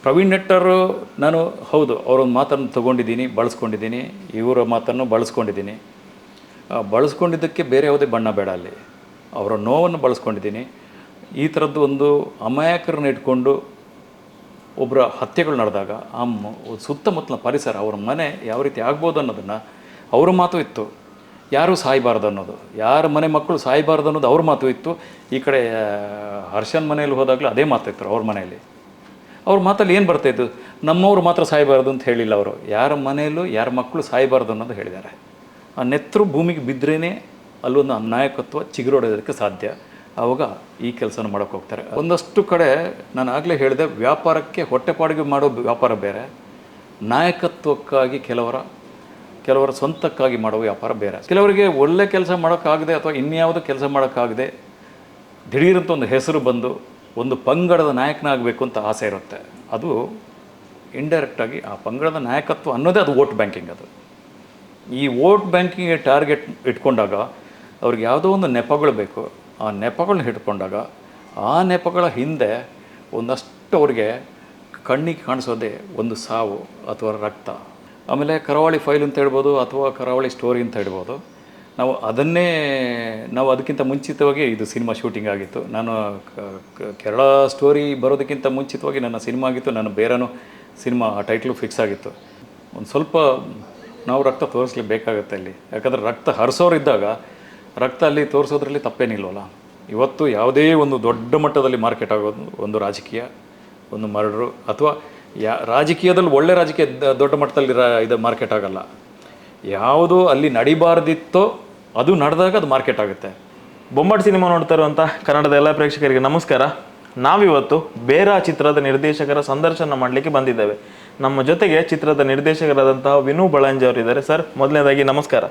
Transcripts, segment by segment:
ಪ್ರವೀಣ್ ನೆಟ್ಟರು ನಾನು ಹೌದು ಅವರೊಂದು ಮಾತನ್ನು ತೊಗೊಂಡಿದ್ದೀನಿ, ಬಳಸ್ಕೊಂಡಿದ್ದೀನಿ, ಇವರ ಮಾತನ್ನು ಬಳಸ್ಕೊಂಡಿದ್ದೀನಿ. ಬಳಸ್ಕೊಂಡಿದ್ದಕ್ಕೆ ಬೇರೆ ಯಾವುದೇ ಬಣ್ಣ ಬೇಡ ಅಲ್ಲಿ. ಅವರ ನೋವನ್ನು ಬಳಸ್ಕೊಂಡಿದ್ದೀನಿ. ಈ ಥರದ್ದು ಒಂದು ಅಮಾಯಕರನ್ನ ಇಟ್ಕೊಂಡು ಒಬ್ಬರ ಹತ್ಯೆಗಳು ನಡೆದಾಗ ಆ ಸುತ್ತಮುತ್ತಲ ಪರಿಸರ, ಅವ್ರ ಮನೆ ಯಾವ ರೀತಿ ಆಗ್ಬೋದು ಅನ್ನೋದನ್ನು ಅವ್ರ ಮಾತು ಇತ್ತು. ಯಾರೂ ಸಾಯಬಾರ್ದು ಅನ್ನೋದು, ಯಾರ ಮನೆ ಮಕ್ಕಳು ಸಾಯಬಾರ್ದು ಅನ್ನೋದು ಅವ್ರ ಮಾತು ಇತ್ತು. ಈ ಕಡೆ ಹರ್ಷನ್ ಮನೆಯಲ್ಲಿ ಹೋದಾಗಲೂ ಅದೇ ಮಾತಿತ್ತು ಅವ್ರ ಮನೆಯಲ್ಲಿ. ಅವ್ರ ಮಾತಲ್ಲಿ ಏನು ಬರ್ತಾಯಿತ್ತು, ನಮ್ಮವ್ರು ಮಾತ್ರ ಸಾಯಬಾರ್ದು ಅಂತ ಹೇಳಿಲ್ಲ ಅವರು, ಯಾರ ಮನೆಯಲ್ಲೂ ಯಾರ ಮಕ್ಕಳು ಸಾಯಬಾರ್ದು ಅನ್ನೋದು ಹೇಳಿದ್ದಾರೆ. ಆ ನೆತ್ತರು ಭೂಮಿಗೆ ಬಿದ್ದರೇ ಅಲ್ಲೊಂದು ನಾಯಕತ್ವ ಚಿಗುರೊಡೆಯೋದಕ್ಕೆ ಸಾಧ್ಯ. ಆವಾಗ ಈ ಕೆಲಸನ ಮಾಡೋಕ್ಕೆ ಹೋಗ್ತಾರೆ. ಒಂದಷ್ಟು ಕಡೆ ನಾನು ಆಗಲೇ ಹೇಳಿದೆ, ವ್ಯಾಪಾರಕ್ಕೆ ಹೊಟ್ಟೆಪಾಡಿಗೆ ಮಾಡೋ ವ್ಯಾಪಾರ ಬೇರೆ, ನಾಯಕತ್ವಕ್ಕಾಗಿ ಕೆಲವರ ಸ್ವಂತಕ್ಕಾಗಿ ಮಾಡುವ ವ್ಯಾಪಾರ ಬೇರೆ. ಕೆಲವರಿಗೆ ಒಳ್ಳೆ ಕೆಲಸ ಮಾಡೋಕ್ಕಾಗದೆ ಅಥವಾ ಇನ್ಯಾವುದೋ ಕೆಲಸ ಮಾಡೋಕ್ಕಾಗದೆ ದಿಢೀರಂತ ಒಂದು ಹೆಸರು ಬಂದು ಒಂದು ಪಂಗಡದ ನಾಯಕನಾಗಬೇಕು ಅಂತ ಆಸೆ ಇರುತ್ತೆ. ಅದು ಇಂಡೈರೆಕ್ಟಾಗಿ ಆ ಪಂಗಡದ ನಾಯಕತ್ವ ಅನ್ನೋದೇ ಅದು ವೋಟ್ ಬ್ಯಾಂಕಿಂಗ್. ಅದು ಈ ವೋಟ್ ಬ್ಯಾಂಕಿಂಗ್ಗೆ ಟಾರ್ಗೆಟ್ ಇಟ್ಕೊಂಡಾಗ ಅವ್ರಿಗೆ ಯಾವುದೋ ಒಂದು ನೆಪಗಳು ಬೇಕು. ಆ ನೆಪಗಳನ್ನ ಇಟ್ಕೊಂಡಾಗ ಆ ನೆಪಗಳ ಹಿಂದೆ ಒಂದಷ್ಟು ಅವ್ರಿಗೆ ಕಣ್ಣಿಗೆ ಕಾಣಿಸೋದೇ ಒಂದು ಸಾವು ಅಥವಾ ರಕ್ತ. ಆಮೇಲೆ ಕರಾವಳಿ ಫೈಲ್ ಅಂತ ಹೇಳ್ಬೋದು ಅಥವಾ ಕರಾವಳಿ ಸ್ಟೋರಿ ಅಂತ ಹೇಳ್ಬೋದು. ನಾವು ಅದಕ್ಕಿಂತ ಮುಂಚಿತವಾಗಿ ಇದು ಸಿನಿಮಾ ಶೂಟಿಂಗ್ ಆಗಿತ್ತು. ನಾನು ಕೇರಳ ಸ್ಟೋರಿ ಬರೋದಕ್ಕಿಂತ ಮುಂಚಿತವಾಗಿ ನನ್ನ ಸಿನಿಮಾ ಆಗಿತ್ತು. ನಾನು ಬೇರೆನೂ ಸಿನಿಮಾ ಆ ಟೈಟ್ಲು ಫಿಕ್ಸ್ ಆಗಿತ್ತು. ಒಂದು ಸ್ವಲ್ಪ ನಾವು ರಕ್ತ ತೋರಿಸ್ಲಿಕ್ಕೆ ಅಲ್ಲಿ, ಯಾಕಂದರೆ ರಕ್ತ ಹರಿಸೋರಿದ್ದಾಗ ರಕ್ತ ಅಲ್ಲಿ ತೋರಿಸೋದ್ರಲ್ಲಿ ತಪ್ಪೇನಿಲ್ವಲ್ಲ. ಇವತ್ತು ಯಾವುದೇ ಒಂದು ದೊಡ್ಡ ಮಟ್ಟದಲ್ಲಿ ಮಾರ್ಕೆಟ್ ಆಗೋದು ಒಂದು ರಾಜಕೀಯ, ಒಂದು ಮರ್ಡ್ರು ಅಥವಾ ರಾಜಕೀಯದಲ್ಲಿ ಒಳ್ಳೆ ರಾಜಕೀಯ ದೊಡ್ಡ ಮಟ್ಟದಲ್ಲಿ ಇದು ಮಾರ್ಕೆಟ್ ಆಗಲ್ಲ. ಯಾವುದು ಅಲ್ಲಿ ನಡಿಬಾರ್ದಿತ್ತೋ ಅದು ನಡೆದಾಗ ಅದು ಮಾರ್ಕೆಟ್ ಆಗುತ್ತೆ. ಬೊಂಬಾಟ್ ಸಿನಿಮಾ ನೋಡ್ತಾ ಇರುವಂಥ ಕನ್ನಡದ ಎಲ್ಲ ಪ್ರೇಕ್ಷಕರಿಗೆ ನಮಸ್ಕಾರ. ನಾವಿವತ್ತು ಬೇರಾ ಚಿತ್ರದ ನಿರ್ದೇಶಕರ ಸಂದರ್ಶನ ಮಾಡಲಿಕ್ಕೆ ಬಂದಿದ್ದೇವೆ. ನಮ್ಮ ಜೊತೆಗೆ ಚಿತ್ರದ ನಿರ್ದೇಶಕರಾದಂತಹ ವಿನು ಬಳಂಜ ಅವರಿದ್ದಾರೆ. ಸರ್, ಮೊದಲನೇದಾಗಿ ನಮಸ್ಕಾರ.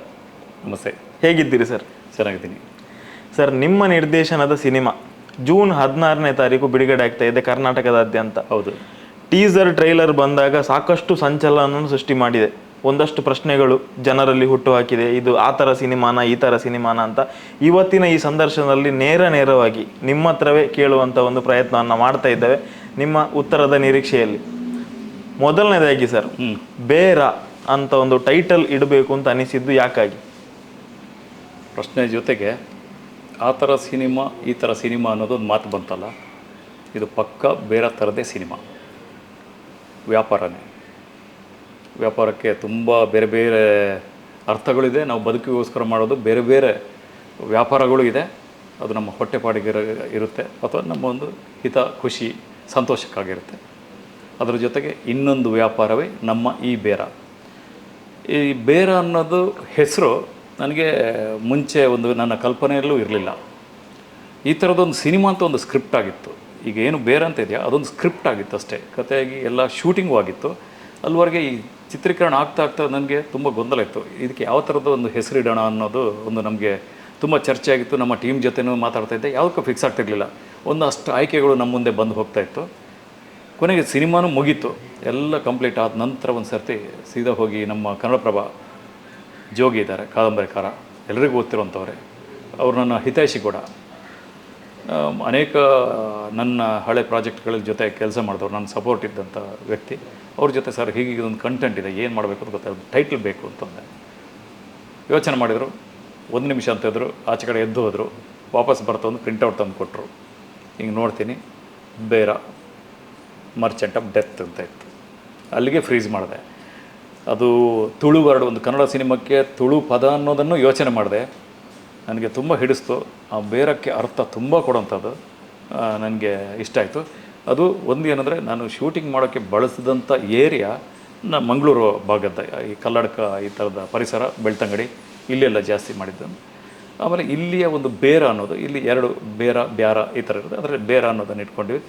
ನಮಸ್ತೆ. ಹೇಗಿದ್ದೀರಿ ಸರ್? ಚೆನ್ನಾಗಿದ್ದೀನಿ ಸರ್. ನಿಮ್ಮ ನಿರ್ದೇಶನದ ಸಿನಿಮಾ ಜೂನ್ 16ನೇ ತಾರೀಕು ಬಿಡುಗಡೆ ಆಗ್ತಾ ಇದೆ ಕರ್ನಾಟಕದಾದ್ಯಂತ. ಹೌದು. ಟೀಸರ್ ಟ್ರೈಲರ್ ಬಂದಾಗ ಸಾಕಷ್ಟು ಸಂಚಲನ ಸೃಷ್ಟಿ ಮಾಡಿದೆ. ಒಂದಷ್ಟು ಪ್ರಶ್ನೆಗಳು ಜನರಲ್ಲಿ ಹುಟ್ಟು ಹಾಕಿದೆ. ಇದು ಆ ಥರ ಸಿನಿಮಾನ, ಈ ಥರ ಸಿನಿಮಾನ ಅಂತ. ಇವತ್ತಿನ ಈ ಸಂದರ್ಶನದಲ್ಲಿ ನೇರವಾಗಿ ನಿಮ್ಮ ಹತ್ರವೇ ಕೇಳುವಂಥ ಒಂದು ಪ್ರಯತ್ನವನ್ನು ಮಾಡ್ತಾ ಇದ್ದೇವೆ, ನಿಮ್ಮ ಉತ್ತರದ ನಿರೀಕ್ಷೆಯಲ್ಲಿ. ಮೊದಲನೇದಾಗಿ ಸರ್, ಬೇರ ಅಂತ ಒಂದು ಟೈಟಲ್ ಇಡಬೇಕು ಅಂತ ಅನಿಸಿದ್ದು ಯಾಕಾಗಿ? ಪ್ರಶ್ನೆ ಜೊತೆಗೆ ಆ ಥರ ಸಿನಿಮಾ, ಈ ಥರ ಸಿನಿಮಾ ಅನ್ನೋದೊಂದು ಮಾತು ಬಂತಲ್ಲ, ಇದು ಪಕ್ಕ ಬೇರೆ ಥರದೇ ಸಿನಿಮಾ. ವ್ಯಾಪಾರಕ್ಕೆ ತುಂಬ ಬೇರೆ ಬೇರೆ ಅರ್ಥಗಳಿದೆ. ನಾವು ಬದುಕಿಗೋಸ್ಕರ ಮಾಡೋದು ಬೇರೆ ಬೇರೆ ವ್ಯಾಪಾರಗಳು ಇದೆ. ಅದು ನಮ್ಮ ಹೊಟ್ಟೆಪಾಡಿಗೆ ಇರುತ್ತೆ ಅಥವಾ ನಮ್ಮ ಒಂದು ಹಿತ, ಖುಷಿ, ಸಂತೋಷಕ್ಕಾಗಿರುತ್ತೆ. ಅದರ ಜೊತೆಗೆ ಇನ್ನೊಂದು ವ್ಯಾಪಾರವೇ ನಮ್ಮ ಈ ಬೇರ. ಈ ಬೇರ ಅನ್ನೋದು ಹೆಸರು ನನಗೆ ಮುಂಚೆ ಒಂದು ನನ್ನ ಕಲ್ಪನೆಯಲ್ಲೂ ಇರಲಿಲ್ಲ. ಈ ಥರದೊಂದು ಸಿನಿಮಾ ಅಂತ ಒಂದು ಸ್ಕ್ರಿಪ್ಟ್ ಆಗಿತ್ತು. ಈಗ ಏನು ಬೇರೆ ಅಂತ ಇದೆಯಾ, ಅದೊಂದು ಸ್ಕ್ರಿಪ್ಟ್ ಆಗಿತ್ತು ಅಷ್ಟೇ. ಕಥೆಯಾಗಿ ಎಲ್ಲ ಶೂಟಿಂಗು ಆಗಿತ್ತು. ಅಲ್ಲಿವರೆಗೆ ಈ ಚಿತ್ರೀಕರಣ ಆಗ್ತಾ ನನಗೆ ತುಂಬ ಗೊಂದಲ ಇತ್ತು. ಇದಕ್ಕೆ ಯಾವ ಥರದ ಒಂದು ಹೆಸರಿಡೋಣ ಅನ್ನೋದು ಒಂದು ನಮಗೆ ತುಂಬ ಚರ್ಚೆ ಆಗಿತ್ತು. ನಮ್ಮ ಟೀಮ್ ಜೊತೆನೂ ಮಾತಾಡ್ತಾಯಿದ್ದೆ, ಯಾವುದಕ್ಕೂ ಫಿಕ್ಸ್ ಆಗ್ತಿರ್ಲಿಲ್ಲ. ಒಂದಷ್ಟು ಆಯ್ಕೆಗಳು ನಮ್ಮ ಮುಂದೆ ಬಂದು ಹೋಗ್ತಾಯಿತ್ತು. ಕೊನೆಗೆ ಸಿನಿಮಾನೂ ಮುಗೀತು, ಎಲ್ಲ ಕಂಪ್ಲೀಟ್ ಆದ ನಂತರ ಒಂದು ಸರ್ತಿ ಸೀದಾ ಹೋಗಿ ನಮ್ಮ ಕನ್ನಡಪ್ರಭ ಜೋಗಿ ಇದ್ದಾರೆ, ಕಾದಂಬರಿಕಾರ, ಎಲ್ಲರಿಗೂ ಗೊತ್ತಿರುವಂಥವ್ರೆ. ಅವರು ನನ್ನ ಹಿತೈಷಿ ಕೂಡ, ಅನೇಕ ನನ್ನ ಹಳೆ ಪ್ರಾಜೆಕ್ಟ್ಗಳ ಜೊತೆ ಕೆಲಸ ಮಾಡಿದವ್ರು, ನನ್ನ ಸಪೋರ್ಟ್ ಇದ್ದಂಥ ವ್ಯಕ್ತಿ. ಅವ್ರ ಜೊತೆ ಸರ್ ಹೀಗೆ ಒಂದು ಕಂಟೆಂಟ್ ಇದೆ, ಏನು ಮಾಡಬೇಕು ಅಂತ ಗೊತ್ತಾಗ ಟೈಟ್ಲ್ ಬೇಕು ಅಂತಂದೆ. ಯೋಚನೆ ಮಾಡಿದರು. 1 ನಿಮಿಷ ಅಂತಿದ್ರು, ಆಚೆ ಕಡೆ ಎದ್ದು ಹೋದರು. ವಾಪಸ್ ಬರ್ತಾ ಒಂದು ಪ್ರಿಂಟೌಟ್ ತಂದು ಕೊಟ್ಟರು. ಹಿಂಗೆ ನೋಡ್ತೀನಿ, ಬೇರ ಮರ್ಚೆಂಟ್ ಆಫ್ ಡೆತ್ ಅಂತ ಇತ್ತು. ಅಲ್ಲಿಗೆ ಫ್ರೀಸ್ ಮಾಡಿದೆ. ಅದು ತುಳು ವರ್ಡ್, ಒಂದು ಕನ್ನಡ ಸಿನಿಮಾಕ್ಕೆ ತುಳು ಪದ ಅನ್ನೋದನ್ನು ಯೋಚನೆ ಮಾಡಿದೆ. ನನಗೆ ತುಂಬ ಹಿಡಿಸ್ತು. ಆ ಬೇರಕ್ಕೆ ಅರ್ಥ ತುಂಬ ಕೊಡೋಂಥದ್ದು ನನಗೆ ಇಷ್ಟ ಆಯಿತು. ಅದು ಒಂದು ಏನಂದರೆ, ನಾನು ಶೂಟಿಂಗ್ ಮಾಡೋಕ್ಕೆ ಬಳಸಿದಂಥ ಏರಿಯಾ ಮಂಗಳೂರು ಭಾಗದ ಈ ಕಲ್ಲಡ್ಕ, ಈ ಥರದ ಪರಿಸರ, ಬೆಳ್ತಂಗಡಿ, ಇಲ್ಲೆಲ್ಲ ಜಾಸ್ತಿ ಮಾಡಿದ್ದು. ಆಮೇಲೆ ಇಲ್ಲಿಯ ಒಂದು ಬೇರ ಅನ್ನೋದು, ಇಲ್ಲಿ 2 ಬೇರ, ಬ್ಯಾರ ಈ ಥರ ಇರುತ್ತೆ. ಅದರಲ್ಲಿ ಬೇರ ಅನ್ನೋದನ್ನು ಇಟ್ಕೊಂಡ್ವಿ.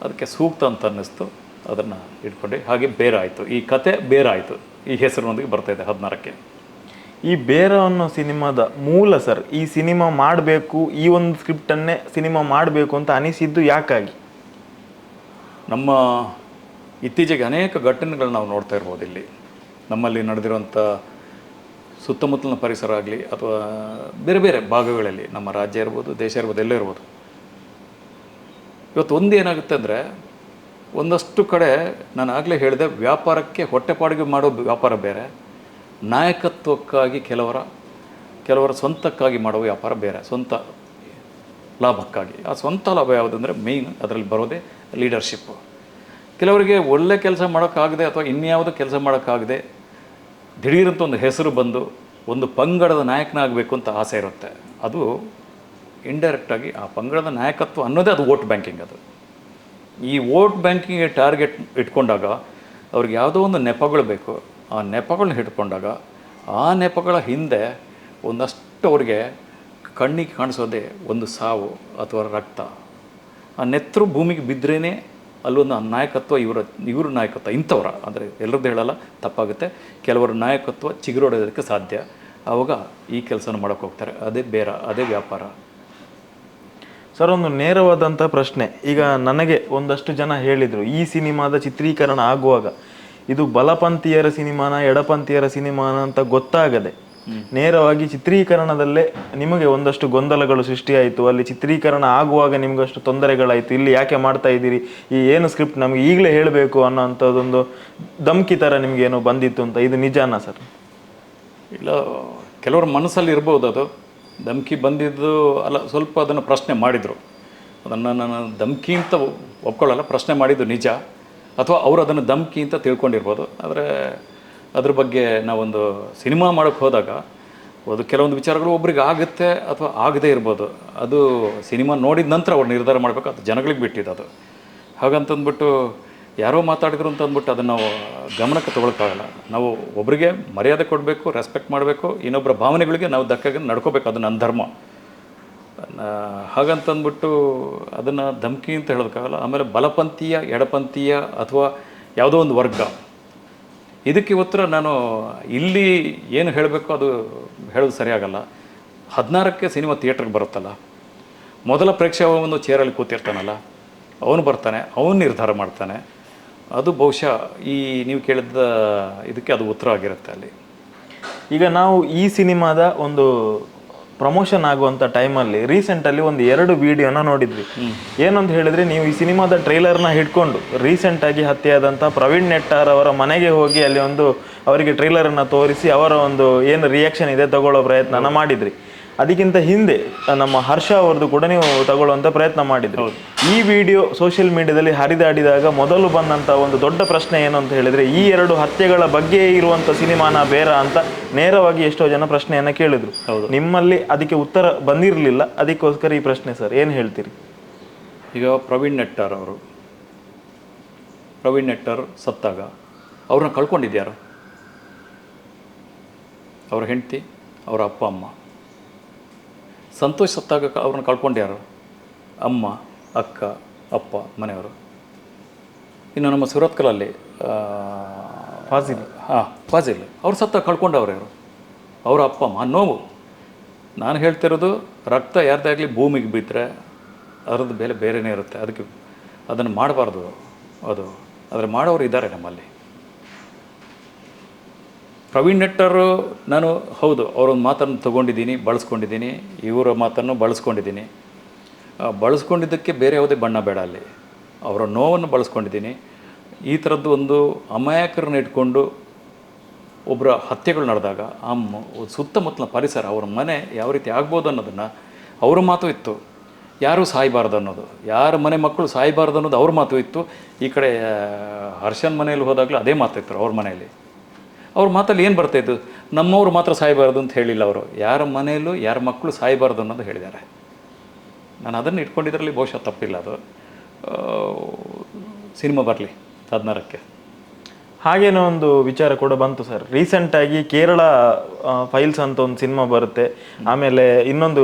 ಅದಕ್ಕೆ ಸೂಕ್ತ ಅಂತ ಅನ್ನಿಸ್ತು, ಅದನ್ನು ಇಟ್ಕೊಂಡ್ವಿ. ಹಾಗೆ ಬೇರ ಆಯಿತು. ಈ ಕತೆ ಬೇರ ಆಯಿತು. ಈ ಹೆಸರಿನೊಂದಿಗೆ ಬರ್ತಾಯಿದೆ 16ಕ್ಕೆ. ಈ ಬೇರ ಅನ್ನೋ ಸಿನಿಮಾದ ಮೂಲ ಸರ್, ಈ ಸಿನಿಮಾ ಮಾಡಬೇಕು, ಈ ಒಂದು ಸ್ಕ್ರಿಪ್ಟನ್ನೇ ಸಿನಿಮಾ ಮಾಡಬೇಕು ಅಂತ ಅನಿಸಿದ್ದು ಯಾಕಾಗಿ? ನಮ್ಮ ಇತ್ತೀಚೆಗೆ ಅನೇಕ ಘಟನೆಗಳು ನಾವು ನೋಡ್ತಾ ಇರ್ಬೋದು. ಇಲ್ಲಿ ನಮ್ಮಲ್ಲಿ ನಡೆದಿರುವಂಥ ಸುತ್ತಮುತ್ತಲಿನ ಪರಿಸರ ಆಗಲಿ ಅಥವಾ ಬೇರೆ ಬೇರೆ ಭಾಗಗಳಲ್ಲಿ, ನಮ್ಮ ರಾಜ್ಯ ಇರ್ಬೋದು, ದೇಶ ಇರ್ಬೋದು, ಎಲ್ಲೇ ಇರ್ಬೋದು. ಇವತ್ತು ಒಂದು ಏನಾಗುತ್ತೆ ಅಂದರೆ, ಒಂದಷ್ಟು ಕಡೆ ನಾನು ಆಗಲೇ ಹೇಳಿದೆ, ವ್ಯಾಪಾರಕ್ಕೆ ಹೊಟ್ಟೆಪಾಡಿಗೆ ಮಾಡೋ ವ್ಯಾಪಾರ ಬೇರೆ, ನಾಯಕತ್ವಕ್ಕಾಗಿ ಕೆಲವರ ಸ್ವಂತಕ್ಕಾಗಿ ಮಾಡೋ ವ್ಯಾಪಾರ ಬೇರೆ, ಸ್ವಂತ ಲಾಭಕ್ಕಾಗಿ. ಆ ಸ್ವಂತ ಲಾಭ ಯಾವುದಂದರೆ ಮೇಯ್ನ್ ಅದರಲ್ಲಿ ಬರೋದೇ ಲೀಡರ್ಶಿಪ್ಪು. ಕೆಲವರಿಗೆ ಒಳ್ಳೆ ಕೆಲಸ ಮಾಡೋಕ್ಕಾಗದೆ ಅಥವಾ ಇನ್ಯಾವುದೋ ಕೆಲಸ ಮಾಡೋಕ್ಕಾಗದೆ ದಿಢೀರಂತ ಒಂದು ಹೆಸರು ಬಂದು ಒಂದು ಪಂಗಡದ ನಾಯಕನಾಗಬೇಕು ಅಂತ ಆಸೆ ಇರುತ್ತೆ. ಅದು ಇಂಡೈರೆಕ್ಟಾಗಿ ಆ ಪಂಗಡದ ನಾಯಕತ್ವ ಅನ್ನೋದೇ ಅದು ವೋಟ್ ಬ್ಯಾಂಕಿಂಗ್. ಅದು ಈ ವೋಟ್ ಬ್ಯಾಂಕಿಂಗ್ಗೆ ಟಾರ್ಗೆಟ್ ಇಟ್ಕೊಂಡಾಗ ಅವ್ರಿಗೆ ಯಾವುದೋ ಒಂದು ನೆಪಗಳು ಬೇಕು. ಆ ನೆಪಗಳನ್ನ ಇಟ್ಕೊಂಡಾಗ ಆ ನೆಪಗಳ ಹಿಂದೆ ಒಂದಷ್ಟು ಅವ್ರಿಗೆ ಕಣ್ಣಿಗೆ ಕಾಣಿಸೋದೇ ಒಂದು ಸಾವು ಅಥವಾ ರಕ್ತ. ಆ ನೆತ್ತರು ಭೂಮಿಗೆ ಬಿದ್ದರೇ ಅಲ್ಲೊಂದು ನಾಯಕತ್ವ, ಇವರು ನಾಯಕತ್ವ ಇಂಥವ್ರ ಅಂದರೆ ಎಲ್ಲರದ್ದು ಹೇಳಲ್ಲ, ತಪ್ಪಾಗುತ್ತೆ. ಕೆಲವರ ನಾಯಕತ್ವ ಚಿಗುರೊಡೆಯೋದಕ್ಕೆ ಸಾಧ್ಯ. ಆವಾಗ ಈ ಕೆಲಸನ ಮಾಡೋಕ್ಕೆ ಹೋಗ್ತಾರೆ. ಅದೇ ಬೇರ, ಅದೇ ವ್ಯಾಪಾರ. ಸರ್, ಒಂದು ನೇರವಾದಂಥ ಪ್ರಶ್ನೆ. ಈಗ ನನಗೆ ಒಂದಷ್ಟು ಜನ ಹೇಳಿದರು, ಈ ಸಿನಿಮಾದ ಚಿತ್ರೀಕರಣ ಆಗುವಾಗ ಇದು ಬಲಪಂಥೀಯರ ಸಿನಿಮಾನ ಎಡಪಂಥೀಯರ ಸಿನಿಮಾನ ಅಂತ ಗೊತ್ತಾಗದೆ ನೇರವಾಗಿ ಚಿತ್ರೀಕರಣದಲ್ಲೇ ನಿಮಗೆ ಒಂದಷ್ಟು ಗೊಂದಲಗಳು ಸೃಷ್ಟಿಯಾಯಿತು, ಅಲ್ಲಿ ಚಿತ್ರೀಕರಣ ಆಗುವಾಗ ನಿಮಗಷ್ಟು ತೊಂದರೆಗಳಾಯಿತು, ಇಲ್ಲಿ ಯಾಕೆ ಮಾಡ್ತಾ ಇದ್ದೀರಿ, ಈ ಏನು ಸ್ಕ್ರಿಪ್ಟ್ ನಮಗೆ ಈಗಲೇ ಹೇಳಬೇಕು ಅನ್ನೋ ಅಂಥದ್ದೊಂದು ಧಮ್ಕಿ ಥರ ನಿಮಗೇನೋ ಬಂದಿತ್ತು ಅಂತ, ಇದು ನಿಜಾನಾ ಸರ್? ಇಲ್ಲ, ಕೆಲವ್ರ ಮನಸ್ಸಲ್ಲಿ ಇರ್ಬೋದು ಅದು. ಧಮ್ಕಿ ಬಂದಿದ್ದು ಅಲ್ಲ, ಸ್ವಲ್ಪ ಅದನ್ನು ಪ್ರಶ್ನೆ ಮಾಡಿದರು. ಅದನ್ನು ನಾನು ಧಮ್ಕಿ ಅಂತ ಒಪ್ಕೊಳ್ಳಲ್ಲ, ಪ್ರಶ್ನೆ ಮಾಡಿದ್ದು ನಿಜ. ಅಥವಾ ಅವರು ಅದನ್ನು ಧಮ್ಕಿ ಅಂತ ತಿಳ್ಕೊಂಡಿರ್ಬೋದು. ಆದರೆ ಅದ್ರ ಬಗ್ಗೆ ನಾವೊಂದು ಸಿನಿಮಾ ಮಾಡೋಕ್ಕೆ ಹೋದಾಗ ಅದು ಕೆಲವೊಂದು ವಿಚಾರಗಳು ಒಬ್ರಿಗೆ ಆಗುತ್ತೆ ಅಥವಾ ಆಗದೇ ಇರ್ಬೋದು. ಅದು ಸಿನಿಮಾ ನೋಡಿದ ನಂತರ ಅವ್ರು ನಿರ್ಧಾರ ಮಾಡಬೇಕು, ಅದು ಜನಗಳಿಗೆ ಬಿಟ್ಟಿದ್ದು. ಅದು ಹಾಗಂತಂದ್ಬಿಟ್ಟು ಯಾರೋ ಮಾತಾಡಿದ್ರು ಅಂತಂದ್ಬಿಟ್ಟು ಅದನ್ನು ನಾವು ಗಮನಕ್ಕೆ ತೊಗೊಳಕ್ಕಾಗಲ್ಲ. ನಾವು ಒಬ್ಬರಿಗೆ ಮರ್ಯಾದೆ ಕೊಡಬೇಕು, ರೆಸ್ಪೆಕ್ಟ್ ಮಾಡಬೇಕು, ಇನ್ನೊಬ್ಬರ ಭಾವನೆಗಳಿಗೆ ನಾವು ಧಕ್ಕಾಗಿ ನಡ್ಕೋಬೇಕು. ಅದು ನನ್ನ ಧರ್ಮ. ಹಾಗಂತಂದ್ಬಿಟ್ಟು ಅದನ್ನು ಧಮ್ಕಿ ಅಂತ ಹೇಳೋದಕ್ಕಾಗಲ್ಲ. ಆಮೇಲೆ ಬಲಪಂಥೀಯ ಎಡಪಂಥೀಯ ಅಥವಾ ಯಾವುದೋ ಒಂದು ವರ್ಗ, ಇದಕ್ಕೆ ಉತ್ತರ ನಾನು ಇಲ್ಲಿ ಏನು ಹೇಳಬೇಕು ಅದು ಹೇಳೋದು ಸರಿಯಾಗಲ್ಲ. 16ಕ್ಕೆ ಸಿನಿಮಾ ಥಿಯೇಟ್ರಿಗೆ ಬರುತ್ತಲ್ಲ, ಮೊದಲ ಪ್ರೇಕ್ಷಕ ಒಂದು ಚೇರಲ್ಲಿ ಕೂತಿರ್ತಾನಲ್ಲ, ಅವನು ಬರ್ತಾನೆ, ಅವನು ನಿರ್ಧಾರ ಮಾಡ್ತಾನೆ. ಅದು ಬಹುಶಃ ಈ ನೀವು ಕೇಳಿದ ಇದಕ್ಕೆ ಅದು ಉತ್ತರ ಆಗಿರುತ್ತೆ ಅಲ್ಲಿ. ಈಗ ನಾವು ಈ ಸಿನಿಮಾದ ಒಂದು ಪ್ರಮೋಷನ್ ಆಗುವಂಥ ಟೈಮಲ್ಲಿ ರೀಸೆಂಟಲ್ಲಿ ಒಂದು 2 ವಿಡಿಯೋನ ನೋಡಿದ್ವಿ. ಏನಂತ ಹೇಳಿದ್ರೆ, ನೀವು ಈ ಸಿನಿಮಾದ ಟ್ರೈಲರ್ನ ಹಿಡ್ಕೊಂಡು ರೀಸೆಂಟಾಗಿ ಹತ್ಯೆಯಾದಂಥ ಪ್ರವೀಣ್ ನೆಟ್ಟಾರ್ ಅವರ ಮನೆಗೆ ಹೋಗಿ ಅಲ್ಲಿ ಅವರಿಗೆ ಟ್ರೈಲರನ್ನು ತೋರಿಸಿ ಅವರ ಒಂದು ಏನು ರಿಯಾಕ್ಷನ್ ಇದೆ ತಗೊಳ್ಳೋ ಪ್ರಯತ್ನನ ಮಾಡಿದ್ರಿ. ಅದಕ್ಕಿಂತ ಹಿಂದೆ ನಮ್ಮ ಹರ್ಷ ಅವ್ರದ್ದು ಕೂಡ ನೀವು ತಗೊಳ್ಳುವಂಥ ಪ್ರಯತ್ನ ಮಾಡಿದ್ರು. ಈ ವಿಡಿಯೋ ಸೋಷಿಯಲ್ ಮೀಡಿಯಾದಲ್ಲಿ ಹರಿದಾಡಿದಾಗ ಮೊದಲು ಬಂದಂಥ ಒಂದು ದೊಡ್ಡ ಪ್ರಶ್ನೆ ಏನು ಅಂತ ಹೇಳಿದರೆ, ಈ 2 ಹತ್ಯೆಗಳ ಬಗ್ಗೆ ಇರುವಂಥ ಸಿನಿಮಾನ ಬೇರ ಅಂತ ನೇರವಾಗಿ ಎಷ್ಟೋ ಜನ ಪ್ರಶ್ನೆಯನ್ನು ಕೇಳಿದ್ರು. ನಿಮ್ಮಲ್ಲಿ ಅದಕ್ಕೆ ಉತ್ತರ ಬಂದಿರಲಿಲ್ಲ, ಅದಕ್ಕೋಸ್ಕರ ಈ ಪ್ರಶ್ನೆ ಸರ್, ಏನು ಹೇಳ್ತೀರಿ? ಈಗ ಪ್ರವೀಣ್ ನೆಟ್ಟಾರ್ ಸತ್ತಾಗ ಅವ್ರನ್ನ ಕಳ್ಕೊಂಡಿದ್ಯಾರು? ಅವ್ರ ಹೆಂಡತಿ, ಅವರ ಅಪ್ಪ ಅಮ್ಮ. ಸಂತೋಷ್ ಸತ್ತಾಗ ಅವ್ರನ್ನ ಕಳ್ಕೊಂಡ್ಯಾರು? ಅಮ್ಮ, ಅಕ್ಕ, ಅಪ್ಪ, ಮನೆಯವರು. ಇನ್ನು ನಮ್ಮ ಸುರತ್ಕಲಲ್ಲಿ ಫಾಜಿಲ್ ಅವ್ರು ಸತ್ತಾಗ ಕಳ್ಕೊಂಡವ್ರು ಯಾರು? ಅವರ ಅಪ್ಪ ಅಮ್ಮ. ನೋವು. ನಾನು ಹೇಳ್ತಿರೋದು, ರಕ್ತ ಯಾರ್ದೇ ಆಗಲಿ ಭೂಮಿಗೆ ಬಿದ್ದರೆ ಅದರದ್ದು ಬೆಲೆ ಬೇರೆಯೇ ಇರುತ್ತೆ. ಅದಕ್ಕೆ ಅದನ್ನು ಮಾಡಬಾರ್ದು. ಆದರೆ ಮಾಡೋರು ಇದ್ದಾರೆ ನಮ್ಮಲ್ಲಿ. ಪ್ರವೀಣ್ ನೆಟ್ಟರು ನಾನು ಹೌದು ಅವರೊಂದು ಮಾತನ್ನು ತೊಗೊಂಡಿದ್ದೀನಿ, ಬಳಸ್ಕೊಂಡಿದ್ದೀನಿ, ಇವರ ಮಾತನ್ನು ಬಳಸ್ಕೊಂಡಿದ್ದೀನಿ. ಬಳಸ್ಕೊಂಡಿದ್ದಕ್ಕೆ ಬೇರೆ ಯಾವುದೇ ಬಣ್ಣ ಬೇಡ. ಅಲ್ಲಿ ಅವರ ನೋವನ್ನು ಬಳಸ್ಕೊಂಡಿದ್ದೀನಿ. ಈ ಥರದ್ದು ಒಂದು ಅಮಾಯಕರನ್ನ ಇಟ್ಕೊಂಡು ಒಬ್ಬರ ಹತ್ಯೆಗಳು ನಡೆದಾಗ ಆ ಸುತ್ತಮುತ್ತಲ ಪರಿಸರ, ಅವರ ಮನೆ ಯಾವ ರೀತಿ ಆಗ್ಬೋದು ಅನ್ನೋದನ್ನು ಅವ್ರ ಮಾತು ಇತ್ತು. ಯಾರೂ ಸಾಯಬಾರ್ದು ಅನ್ನೋದು, ಯಾರ ಮನೆ ಮಕ್ಕಳು ಸಾಯಬಾರ್ದು ಅನ್ನೋದು ಅವ್ರ ಮಾತು ಇತ್ತು. ಈ ಕಡೆ ಹರ್ಷನ್ ಮನೆಯಲ್ಲಿ ಹೋದಾಗಲೂ ಅದೇ ಮಾತಿತ್ತು. ಅವ್ರ ಮನೆಯಲ್ಲಿ ಅವ್ರ ಮಾತಲ್ಲಿ ಏನು ಬರ್ತಾಯಿತ್ತು, ನಮ್ಮವರು ಮಾತ್ರ ಸಾಯಬಾರ್ದು ಅಂತ ಹೇಳಿಲ್ಲ ಅವರು, ಯಾರ ಮನೆಯಲ್ಲೂ ಯಾರ ಮಕ್ಕಳು ಸಾಯಬಾರ್ದು ಅನ್ನೋದು ಹೇಳಿದ್ದಾರೆ. ನಾನು ಅದನ್ನು ಇಟ್ಕೊಂಡಿದ್ರಲ್ಲಿ ಬಹುಶಃ ತಪ್ಪಿಲ್ಲ. ಅದು ಸಿನಿಮಾ ಬರಲಿ 16ಕ್ಕೆ. ಹಾಗೇನೋ ಒಂದು ವಿಚಾರ ಕೂಡ ಬಂತು ಸರ್, ರೀಸೆಂಟಾಗಿ ಕೇರಳ ಫೈಲ್ಸ್ ಅಂತ ಒಂದು ಸಿನಿಮಾ ಬರುತ್ತೆ, ಆಮೇಲೆ ಇನ್ನೊಂದು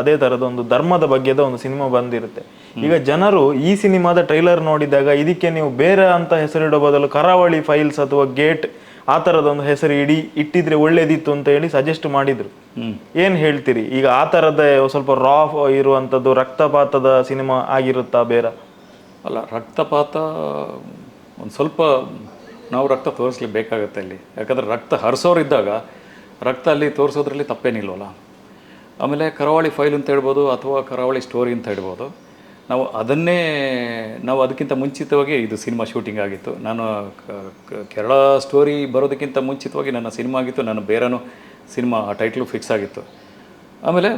ಅದೇ ಥರದ ಒಂದು ಧರ್ಮದ ಬಗ್ಗೆದ ಒಂದು ಸಿನಿಮಾ ಬಂದಿರುತ್ತೆ. ಈಗ ಜನರು ಈ ಸಿನಿಮಾದ ಟ್ರೈಲರ್ ನೋಡಿದಾಗ ಇದಕ್ಕೆ ನೀವು ಬೇರೆ ಅಂತ ಹೆಸರಿಡೋ ಬದಲು ಕರಾವಳಿ ಫೈಲ್ಸ್ ಅಥವಾ ಗೇಟ್ ಆ ಥರದೊಂದು ಹೆಸರು ಇಟ್ಟಿದ್ರೆ ಒಳ್ಳೇದಿತ್ತು ಅಂತ ಹೇಳಿ ಸಜೆಸ್ಟ್ ಮಾಡಿದ್ರು. ಏನು ಹೇಳ್ತೀರಿ? ಈಗ ಆ ಥರದ ಸ್ವಲ್ಪ ರಾ ಇರುವಂಥದ್ದು ರಕ್ತಪಾತದ ಸಿನಿಮಾ ಆಗಿರುತ್ತಾ ಬೇರೆ? ಅಲ್ಲ, ರಕ್ತಪಾತ ಒಂದು ಸ್ವಲ್ಪ ನಾವು ರಕ್ತ ತೋರಿಸ್ಲಿಬೇಕಾಗತ್ತೆ ಅಲ್ಲಿ. ಯಾಕಂದರೆ ರಕ್ತ ಹರಿಸೋರಿದ್ದಾಗ ರಕ್ತ ಅಲ್ಲಿ ತೋರಿಸೋದ್ರಲ್ಲಿ ತಪ್ಪೇನಿಲ್ವಲ್ಲ. ಆಮೇಲೆ ಕರಾವಳಿ ಫೈಲ್ ಅಂತ ಹೇಳ್ಬೋದು ಅಥವಾ ಕರಾವಳಿ ಸ್ಟೋರಿ ಅಂತ ಹೇಳ್ಬೋದು. ನಾವು ಅದನ್ನೇ ನಾವು ಅದಕ್ಕಿಂತ ಮುಂಚಿತವಾಗಿ ಇದು ಸಿನಿಮಾ ಶೂಟಿಂಗ್ ಆಗಿತ್ತು. ನಾನು ಕೇರಳ ಸ್ಟೋರಿ ಬರೋದಕ್ಕಿಂತ ಮುಂಚಿತವಾಗಿ ನನ್ನ ಸಿನಿಮಾ ಆಗಿತ್ತು. ನಾನು ಬೇರೆನೂ ಸಿನಿಮಾ ಟೈಟ್ಲು ಫಿಕ್ಸ್ ಆಗಿತ್ತು. ಆಮೇಲೆ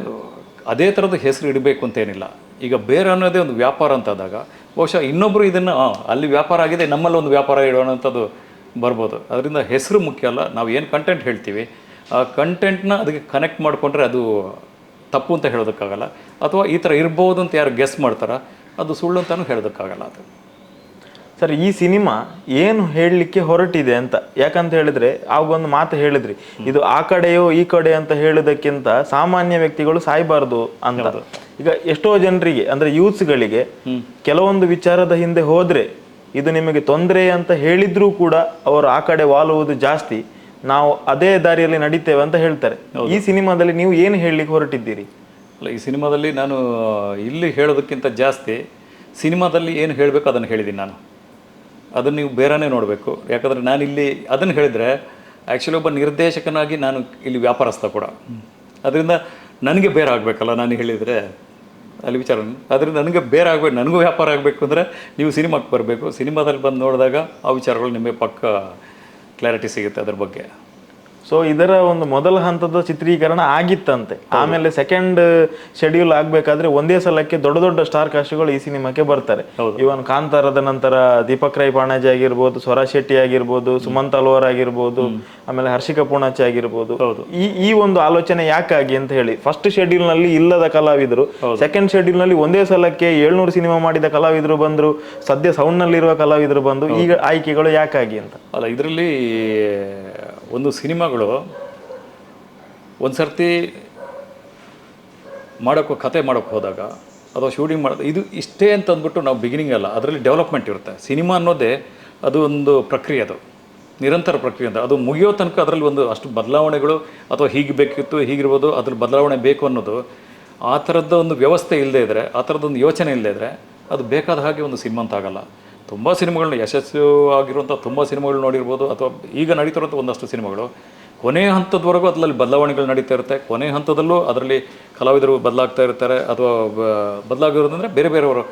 ಅದೇ ಥರದ ಹೆಸರು ಇಡಬೇಕು ಅಂತೇನಿಲ್ಲ. ಈಗ ಬೇರೆ ಅನ್ನೋದೇ ಒಂದು ವ್ಯಾಪಾರ ಅಂತಾದಾಗ ಬಹುಶಃ ಇನ್ನೊಬ್ಬರು ಇದನ್ನು ಅಲ್ಲಿ ವ್ಯಾಪಾರ ಆಗಿದೆ, ನಮ್ಮಲ್ಲಿ ಒಂದು ವ್ಯಾಪಾರ ಇಡೋಣ ಅಂಥದ್ದು ಬರ್ಬೋದು. ಅದರಿಂದ ಹೆಸರು ಮುಖ್ಯ ಅಲ್ಲ, ನಾವು ಏನು ಕಂಟೆಂಟ್ ಹೇಳ್ತೀವಿ ಆ ಕಂಟೆಂಟ್ನ ಅದಕ್ಕೆ ಕನೆಕ್ಟ್ ಮಾಡಿಕೊಂಡ್ರೆ ಅದು ತಪ್ಪು ಅಂತ ಹೇಳೋದಕ್ಕಾಗಲ್ಲ, ಅಥವಾ ಈ ಥರ ಇರ್ಬೋದು ಅಂತ ಯಾರು ಗೆಸ್ ಮಾಡ್ತಾರ ಅದು ಸುಳ್ಳು ಅಂತಲೂ ಹೇಳೋದಕ್ಕಾಗಲ್ಲ. ಅದು ಸರ್, ಈ ಸಿನಿಮಾ ಏನು ಹೇಳಲಿಕ್ಕೆ ಹೊರಟಿದೆ ಅಂತ, ಯಾಕಂತ ಹೇಳಿದ್ರೆ ಆಗೊಂದು ಮಾತು ಹೇಳಿದ್ರಿ, ಇದು ಆ ಕಡೆಯೋ ಈ ಕಡೆ ಅಂತ ಹೇಳೋದಕ್ಕಿಂತ ಸಾಮಾನ್ಯ ವ್ಯಕ್ತಿಗಳು ಸಾಯಬಾರ್ದು ಅಂತ. ಈಗ ಎಷ್ಟೋ ಜನರಿಗೆ ಅಂದ್ರೆ ಯೂತ್ಸ್ಗಳಿಗೆ ಕೆಲವೊಂದು ವಿಚಾರದ ಹಿಂದೆ ಹೋದ್ರೆ ಇದು ನಿಮಗೆ ತೊಂದರೆ ಅಂತ ಹೇಳಿದ್ರೂ ಕೂಡ ಅವರು ಆ ಕಡೆ ವಾಲುವುದು ಜಾಸ್ತಿ, ನಾವು ಅದೇ ದಾರಿಯಲ್ಲಿ ನಡೀತೇವೆ ಅಂತ ಹೇಳ್ತಾರೆ. ಈ ಸಿನಿಮಾದಲ್ಲಿ ನೀವು ಏನು ಹೇಳಲಿಕ್ಕೆ ಹೊರಟಿದ್ದೀರಿ? ಅಲ್ಲ, ಈ ಸಿನಿಮಾದಲ್ಲಿ ನಾನು ಇಲ್ಲಿ ಹೇಳೋದಕ್ಕಿಂತ ಜಾಸ್ತಿ ಸಿನಿಮಾದಲ್ಲಿ ಏನು ಹೇಳಬೇಕು ಅದನ್ನು ಹೇಳಿದ್ದೀನಿ ನಾನು. ಅದನ್ನು ನೀವು ಬೇರೆನೇ ನೋಡಬೇಕು. ಯಾಕಂದರೆ ನಾನು ಇಲ್ಲಿ ಅದನ್ನು ಹೇಳಿದರೆ ಆ್ಯಕ್ಚುಲಿ ಒಬ್ಬ ನಿರ್ದೇಶಕನಾಗಿ ನಾನು ಇಲ್ಲಿ ವ್ಯಾಪಾರಸ್ಥ ಕೂಡ. ಅದರಿಂದ ನನಗೆ ಬೇರೆ ಆಗಬೇಕಲ್ಲ ನಾನು ಹೇಳಿದರೆ ಅಲ್ಲಿ ವಿಚಾರ. ಅದರಿಂದ ನನಗೆ ಬೇರೆ ಆಗಬೇಕು, ನನಗೂ ವ್ಯಾಪಾರ ಆಗಬೇಕು ಅಂದರೆ ನೀವು ಸಿನಿಮಾಕ್ಕೆ ಬರಬೇಕು. ಸಿನಿಮಾದಲ್ಲಿ ಬಂದು ನೋಡಿದಾಗ ಆ ವಿಚಾರಗಳು ನಿಮಗೆ ಪಕ್ಕ ಕ್ಲಾರಿಟಿ ಸಿಗುತ್ತೆ ಅದ್ರ ಬಗ್ಗೆ. ಸೊ ಇದರ ಒಂದು ಮೊದಲ ಹಂತದ ಚಿತ್ರೀಕರಣ ಆಗಿತ್ತಂತೆ. ಆಮೇಲೆ ಸೆಕೆಂಡ್ ಶೆಡ್ಯೂಲ್ ಆಗಬೇಕಾದ್ರೆ ಒಂದೇ ಸಲಕ್ಕೆ ದೊಡ್ಡ ದೊಡ್ಡ ಸ್ಟಾರ್ ಕಾಸ್ಟ್ಗಳು ಈ ಸಿನಿಮಾಕ್ಕೆ ಬರ್ತಾರೆ. ಇವನ್ ಕಾಂತಾರದ ನಂತರ ದೀಪಕ್ ರೈ ಪಾಣಾಜಿ ಆಗಿರ್ಬೋದು, ಸ್ವರಾ ಶೆಟ್ಟಿ ಆಗಿರ್ಬೋದು, ಸುಮಂತ್ ಅಲ್ವಾರ್ ಆಗಿರ್ಬೋದು, ಆಮೇಲೆ ಹರ್ಷಿಕಾ ಪೂಣಚ್ಚಿ ಆಗಿರ್ಬೋದು. ಈ ಒಂದು ಆಲೋಚನೆ ಯಾಕಾಗಿ ಅಂತ ಹೇಳಿ ಫಸ್ಟ್ ಶೆಡ್ಯೂಲ್ ನಲ್ಲಿ ಇಲ್ಲದ ಕಲಾವಿದರು ಸೆಕೆಂಡ್ ಶೆಡ್ಯೂಲ್ ನಲ್ಲಿ ಒಂದೇ ಸಲಕ್ಕೆ 700 ಸಿನಿಮಾ ಮಾಡಿದ ಕಲಾವಿದರು ಬಂದ್ರು, ಸದ್ಯ ಸೌಂಡ್ ನಲ್ಲಿರುವ ಕಲಾವಿದರು ಬಂದು, ಈಗ ಆಯ್ಕೆಗಳು ಯಾಕಾಗಿ ಅಂತ. ಅಲ್ಲ, ಇದರಲ್ಲಿ ಒಂದು ಸಿನಿಮಾಗಳು ಒಂದು ಸರ್ತಿ ಕತೆ ಮಾಡೋಕ್ಕೆ ಹೋದಾಗ ಅಥವಾ ಶೂಟಿಂಗ್ ಮಾಡೋದು ಇದು ಇಷ್ಟೇ ಅಂತ ಅಂದ್ಬಿಟ್ಟು ನಾವು ಬಿಗಿನಿಂಗ್ ಅಲ್ಲ, ಅದರಲ್ಲಿ ಡೆವಲಪ್ಮೆಂಟ್ ಇರುತ್ತೆ. ಸಿನಿಮಾ ಅನ್ನೋದೇ ಅದು ಒಂದು ಪ್ರಕ್ರಿಯೆ, ಅದು ನಿರಂತರ ಪ್ರಕ್ರಿಯೆ ಅಂತ. ಅದು ಮುಗಿಯೋ ತನಕ ಅದರಲ್ಲಿ ಒಂದು ಅಷ್ಟು ಬದಲಾವಣೆಗಳು ಅಥವಾ ಹೀಗೆ ಬೇಕಿತ್ತು ಹೀಗಿರ್ಬೋದು ಅದ್ರಲ್ಲಿ ಬದಲಾವಣೆ ಬೇಕು ಅನ್ನೋದು ಆ ಥರದ ಒಂದು ವ್ಯವಸ್ಥೆ ಇಲ್ಲದೇ ಇದ್ದರೆ, ಆ ಥರದ್ದೊಂದು ಯೋಚನೆ ಇಲ್ಲದೇ ಇದ್ದರೆ ಅದು ಬೇಕಾದ ಹಾಗೆ ಒಂದು ಸಿನಿಮಾ ಅಂತ ಆಗಲ್ಲ. ತುಂಬ ಸಿನಿಮಾಗಳನ್ನ ಯಶಸ್ಸು ಆಗಿರುವಂಥ ತುಂಬ ಸಿನಿಮಾಗಳು ನೋಡಿರ್ಬೋದು, ಅಥವಾ ಈಗ ನಡೀತಿರುವಂಥ ಒಂದಷ್ಟು ಸಿನಿಮಾಗಳು ಕೊನೆಯ ಹಂತದವರೆಗೂ ಅದರಲ್ಲಿ ಬದಲಾವಣೆಗಳು ನಡೀತಾ ಇರುತ್ತೆ. ಕೊನೆಯ ಹಂತದಲ್ಲೂ ಅದರಲ್ಲಿ ಕಲಾವಿದರು ಬದಲಾಗ್ತಾ ಇರ್ತಾರೆ, ಅಥವಾ ಬದಲಾಗಿರೋದಂದರೆ ಬೇರೆ ಬೇರೆಯವರು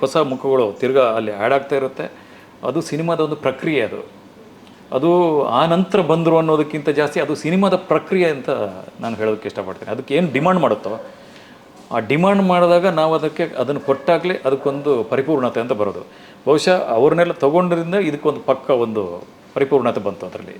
ಹೊಸ ಮುಖಗಳು ತಿರ್ಗಾ ಅಲ್ಲಿ ಆ್ಯಡ್ ಆಗ್ತಾ ಇರುತ್ತೆ. ಅದು ಸಿನಿಮಾದ ಒಂದು ಪ್ರಕ್ರಿಯೆ. ಅದು ಆ ನಂತರ ಬಂದರು ಅನ್ನೋದಕ್ಕಿಂತ ಜಾಸ್ತಿ ಅದು ಸಿನಿಮಾದ ಪ್ರಕ್ರಿಯೆ ಅಂತ ನಾನು ಹೇಳೋದಕ್ಕೆ ಇಷ್ಟಪಡ್ತೀನಿ. ಅದಕ್ಕೆ ಏನು ಡಿಮಾಂಡ್ ಮಾಡುತ್ತೋ ಆ ಡಿಮಾಂಡ್ ಮಾಡಿದಾಗ ನಾವು ಅದನ್ನು ಕೊಟ್ಟಾಗಲೇ ಅದಕ್ಕೊಂದು ಪರಿಪೂರ್ಣತೆ ಅಂತ ಬರೋದು. ಬಹುಶಃ ಅವ್ರನ್ನೆಲ್ಲ ತೊಗೊಂಡ್ರಿಂದ ಇದಕ್ಕೊಂದು ಪಕ್ಕ ಒಂದು ಪರಿಪೂರ್ಣತೆ ಬಂತು ಅದರಲ್ಲಿ.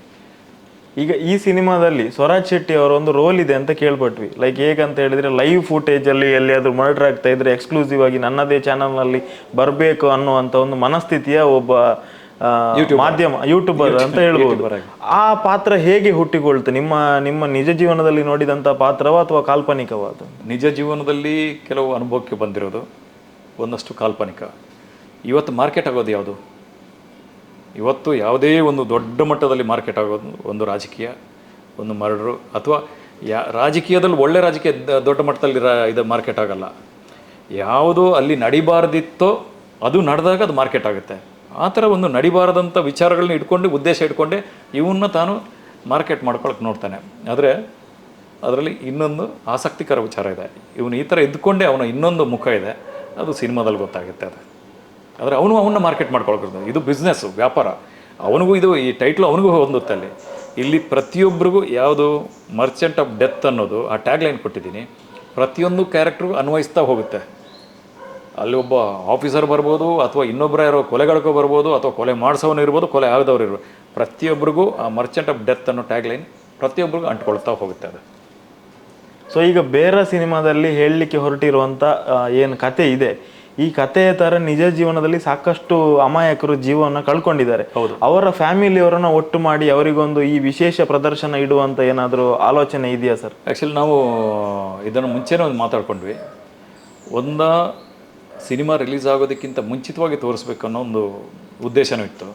ಈಗ ಈ ಸಿನಿಮಾದಲ್ಲಿ ಸ್ವರಾಜ್ ಶೆಟ್ಟಿ ಅವರ ಒಂದು ರೋಲ್ ಇದೆ ಅಂತ ಕೇಳ್ಪಟ್ವಿ. ಲೈಕ್ ಹೇಗಂತ ಹೇಳಿದ್ರೆ ಲೈವ್ ಫುಟೇಜಲ್ಲಿ ಎಲ್ಲಿಯಾದ್ರೂ ಮರ್ಡರ್ ಆಗ್ತಾ ಇದ್ರೆ ಎಕ್ಸ್ಕ್ಲೂಸಿವ್ ಆಗಿ ನನ್ನದೇ ಚಾನಲ್ನಲ್ಲಿ ಬರಬೇಕು ಅನ್ನುವಂಥ ಒಂದು ಮನಸ್ಥಿತಿಯ ಒಬ್ಬ ಮಾಧ್ಯಮ ಯೂಟ್ಯೂಬರ್ ಅಂತ ಹೇಳ್ಬೋದು. ಆ ಪಾತ್ರ ಹೇಗೆ ಹುಟ್ಟಿಕೊಳ್ತು? ನಿಮ್ಮ ನಿಜ ಜೀವನದಲ್ಲಿ ನೋಡಿದಂಥ ಪಾತ್ರವ ಅಥವಾ ಕಾಲ್ಪನಿಕವಾದ? ನಿಜ ಜೀವನದಲ್ಲಿ ಕೆಲವು ಅನುಭವಕ್ಕೆ ಬಂದಿರೋದು, ಒಂದಷ್ಟು ಕಾಲ್ಪನಿಕ. ಇವತ್ತು ಮಾರ್ಕೆಟ್ ಆಗೋದು ಯಾವುದು? ಇವತ್ತು ಯಾವುದೇ ಒಂದು ದೊಡ್ಡ ಮಟ್ಟದಲ್ಲಿ ಮಾರ್ಕೆಟ್ ಆಗೋದು ಒಂದು ರಾಜಕೀಯ, ಒಂದು ಮರ್ಡ್ರು, ಅಥವಾ ರಾಜಕೀಯದಲ್ಲಿ ಒಳ್ಳೆ ರಾಜಕೀಯ ದೊಡ್ಡ ಮಟ್ಟದಲ್ಲಿ ಇದು ಮಾರ್ಕೆಟ್ ಆಗಲ್ಲ. ಯಾವುದು ಅಲ್ಲಿ ನಡಿಬಾರ್ದಿತ್ತೋ ಅದು ನಡೆದಾಗ ಅದು ಮಾರ್ಕೆಟ್ ಆಗುತ್ತೆ. ಆ ಥರ ಒಂದು ನಡಿಬಾರದಂಥ ವಿಚಾರಗಳನ್ನ ಉದ್ದೇಶ ಇಟ್ಕೊಂಡೆ ಇವನ್ನ ತಾನು ಮಾರ್ಕೆಟ್ ಮಾಡ್ಕೊಳಕ್ಕೆ ನೋಡ್ತಾನೆ. ಆದರೆ ಅದರಲ್ಲಿ ಇನ್ನೊಂದು ಆಸಕ್ತಿಕರ ವಿಚಾರ ಇದೆ. ಇವನು ಈ ಥರ ಇದ್ಕೊಂಡೆ ಅವನ ಇನ್ನೊಂದು ಮುಖ ಇದೆ, ಅದು ಸಿನಿಮಾದಲ್ಲಿ ಗೊತ್ತಾಗುತ್ತೆ. ಆದರೆ ಅವನ್ನ ಮಾರ್ಕೆಟ್ ಮಾಡ್ಕೊಳಕ್ಕೆ, ಇದು ಬಿಸ್ನೆಸ್ಸು, ವ್ಯಾಪಾರ. ಅವನಿಗೂ ಇದು ಈ ಟೈಟ್ಲು ಅವನಿಗೂ ಹೊಂದುತ್ತೆ. ಇಲ್ಲಿ ಪ್ರತಿಯೊಬ್ಬರಿಗೂ ಯಾವುದು ಮರ್ಚೆಂಟ್ ಆಫ್ ಡೆತ್ ಅನ್ನೋದು ಆ ಟ್ಯಾಗ್ಲೈನ್ ಕೊಟ್ಟಿದ್ದೀನಿ, ಪ್ರತಿಯೊಂದು ಕ್ಯಾರೆಕ್ಟ್ರಿಗೂ ಅನ್ವಯಿಸ್ತಾ ಹೋಗುತ್ತೆ. ಅಲ್ಲಿ ಒಬ್ಬ ಆಫೀಸರ್ ಬರ್ಬೋದು, ಅಥವಾ ಇನ್ನೊಬ್ಬರ ಯಾರೋ ಕೊಲೆಗಳಕ್ಕೂ ಬರ್ಬೋದು, ಅಥವಾ ಕೊಲೆ ಮಾಡಿಸೋನು ಇರ್ಬೋದು, ಕೊಲೆ ಆಗದವ್ರು ಇರ್ಬೋದು. ಪ್ರತಿಯೊಬ್ಬರಿಗೂ ಆ ಮರ್ಚೆಂಟ್ ಆಫ್ ಡೆತ್ ಅನ್ನೋ ಟ್ಯಾಗ್ಲೈನ್ ಪ್ರತಿಯೊಬ್ಬರಿಗೂ ಅಂಟ್ಕೊಳ್ತಾ ಹೋಗುತ್ತೆ ಅದು. ಸೊ ಈಗ ಬೇರೆ ಸಿನಿಮಾದಲ್ಲಿ ಹೇಳಲಿಕ್ಕೆ ಹೊರಟಿರುವಂಥ ಏನು ಕತೆ ಇದೆ, ಈ ಕಥೆಯ ಥರ ನಿಜ ಜೀವನದಲ್ಲಿ ಸಾಕಷ್ಟು ಅಮಾಯಕರು ಜೀವನ ಕಳ್ಕೊಂಡಿದ್ದಾರೆ. ಅವರ ಫ್ಯಾಮಿಲಿಯವರನ್ನ ಒಟ್ಟು ಮಾಡಿ ಅವರಿಗೊಂದು ಈ ವಿಶೇಷ ಪ್ರದರ್ಶನ ಇಡುವಂಥ ಏನಾದರೂ ಆಲೋಚನೆ ಇದೆಯಾ ಸರ್? ಆ್ಯಕ್ಚುಲಿ ನಾವು ಇದನ್ನು ಮುಂಚೆನೇ ಒಂದು ಮಾತಾಡ್ಕೊಂಡ್ವಿ. ಸಿನಿಮಾ ರಿಲೀಸ್ ಆಗೋದಕ್ಕಿಂತ ಮುಂಚಿತವಾಗಿ ತೋರಿಸ್ಬೇಕು ಅನ್ನೋ ಒಂದು ಉದ್ದೇಶನೂ ಇತ್ತು.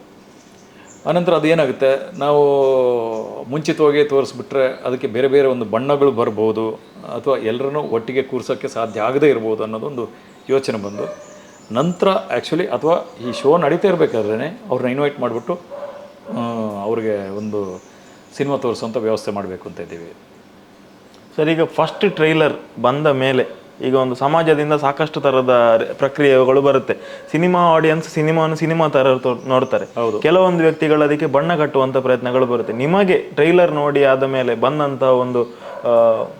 ಆನಂತರ ಅದೇನಾಗುತ್ತೆ, ನಾವು ಮುಂಚಿತವಾಗಿ ತೋರಿಸ್ಬಿಟ್ರೆ ಅದಕ್ಕೆ ಬೇರೆ ಬೇರೆ ಒಂದು ಬಣ್ಣಗಳು ಬರ್ಬೋದು, ಅಥವಾ ಎಲ್ಲರನ್ನೂ ಒಟ್ಟಿಗೆ ಕೂರ್ಸೋಕ್ಕೆ ಸಾಧ್ಯ ಆಗದೇ ಇರ್ಬೋದು ಅನ್ನೋದೊಂದು ಯೋಚನೆ ಬಂದು ನಂತರ ಆ್ಯಕ್ಚುಲಿ, ಅಥವಾ ಈ ಶೋ ನಡೀತಾ ಇರಬೇಕಾದ್ರೆ ಅವ್ರನ್ನ ಇನ್ವೈಟ್ ಮಾಡಿಬಿಟ್ಟು ಅವ್ರಿಗೆ ಒಂದು ಸಿನಿಮಾ ತೋರಿಸೋಂಥ ವ್ಯವಸ್ಥೆ ಮಾಡಬೇಕು ಅಂತ ಇದ್ದೀವಿ. ಸರ್, ಈಗ ಫಸ್ಟ್ ಟ್ರೈಲರ್ ಬಂದ ಮೇಲೆ ಈಗ ಒಂದು ಸಮಾಜದಿಂದ ಸಾಕಷ್ಟು ಥರದ ಪ್ರಕ್ರಿಯೆಗಳು ಬರುತ್ತೆ. ಸಿನಿಮಾ ಆಡಿಯನ್ಸ್ ಸಿನಿಮಾ ಥರ ನೋಡ್ತಾರೆ. ಕೆಲವೊಂದು ವ್ಯಕ್ತಿಗಳು ಅದಕ್ಕೆ ಬಣ್ಣ ಕಟ್ಟುವಂಥ ಪ್ರಯತ್ನಗಳು ಬರುತ್ತೆ. ನಿಮಗೆ ಟ್ರೈಲರ್ ನೋಡಿ ಆದ ಮೇಲೆ ಬಂದಂಥ ಒಂದು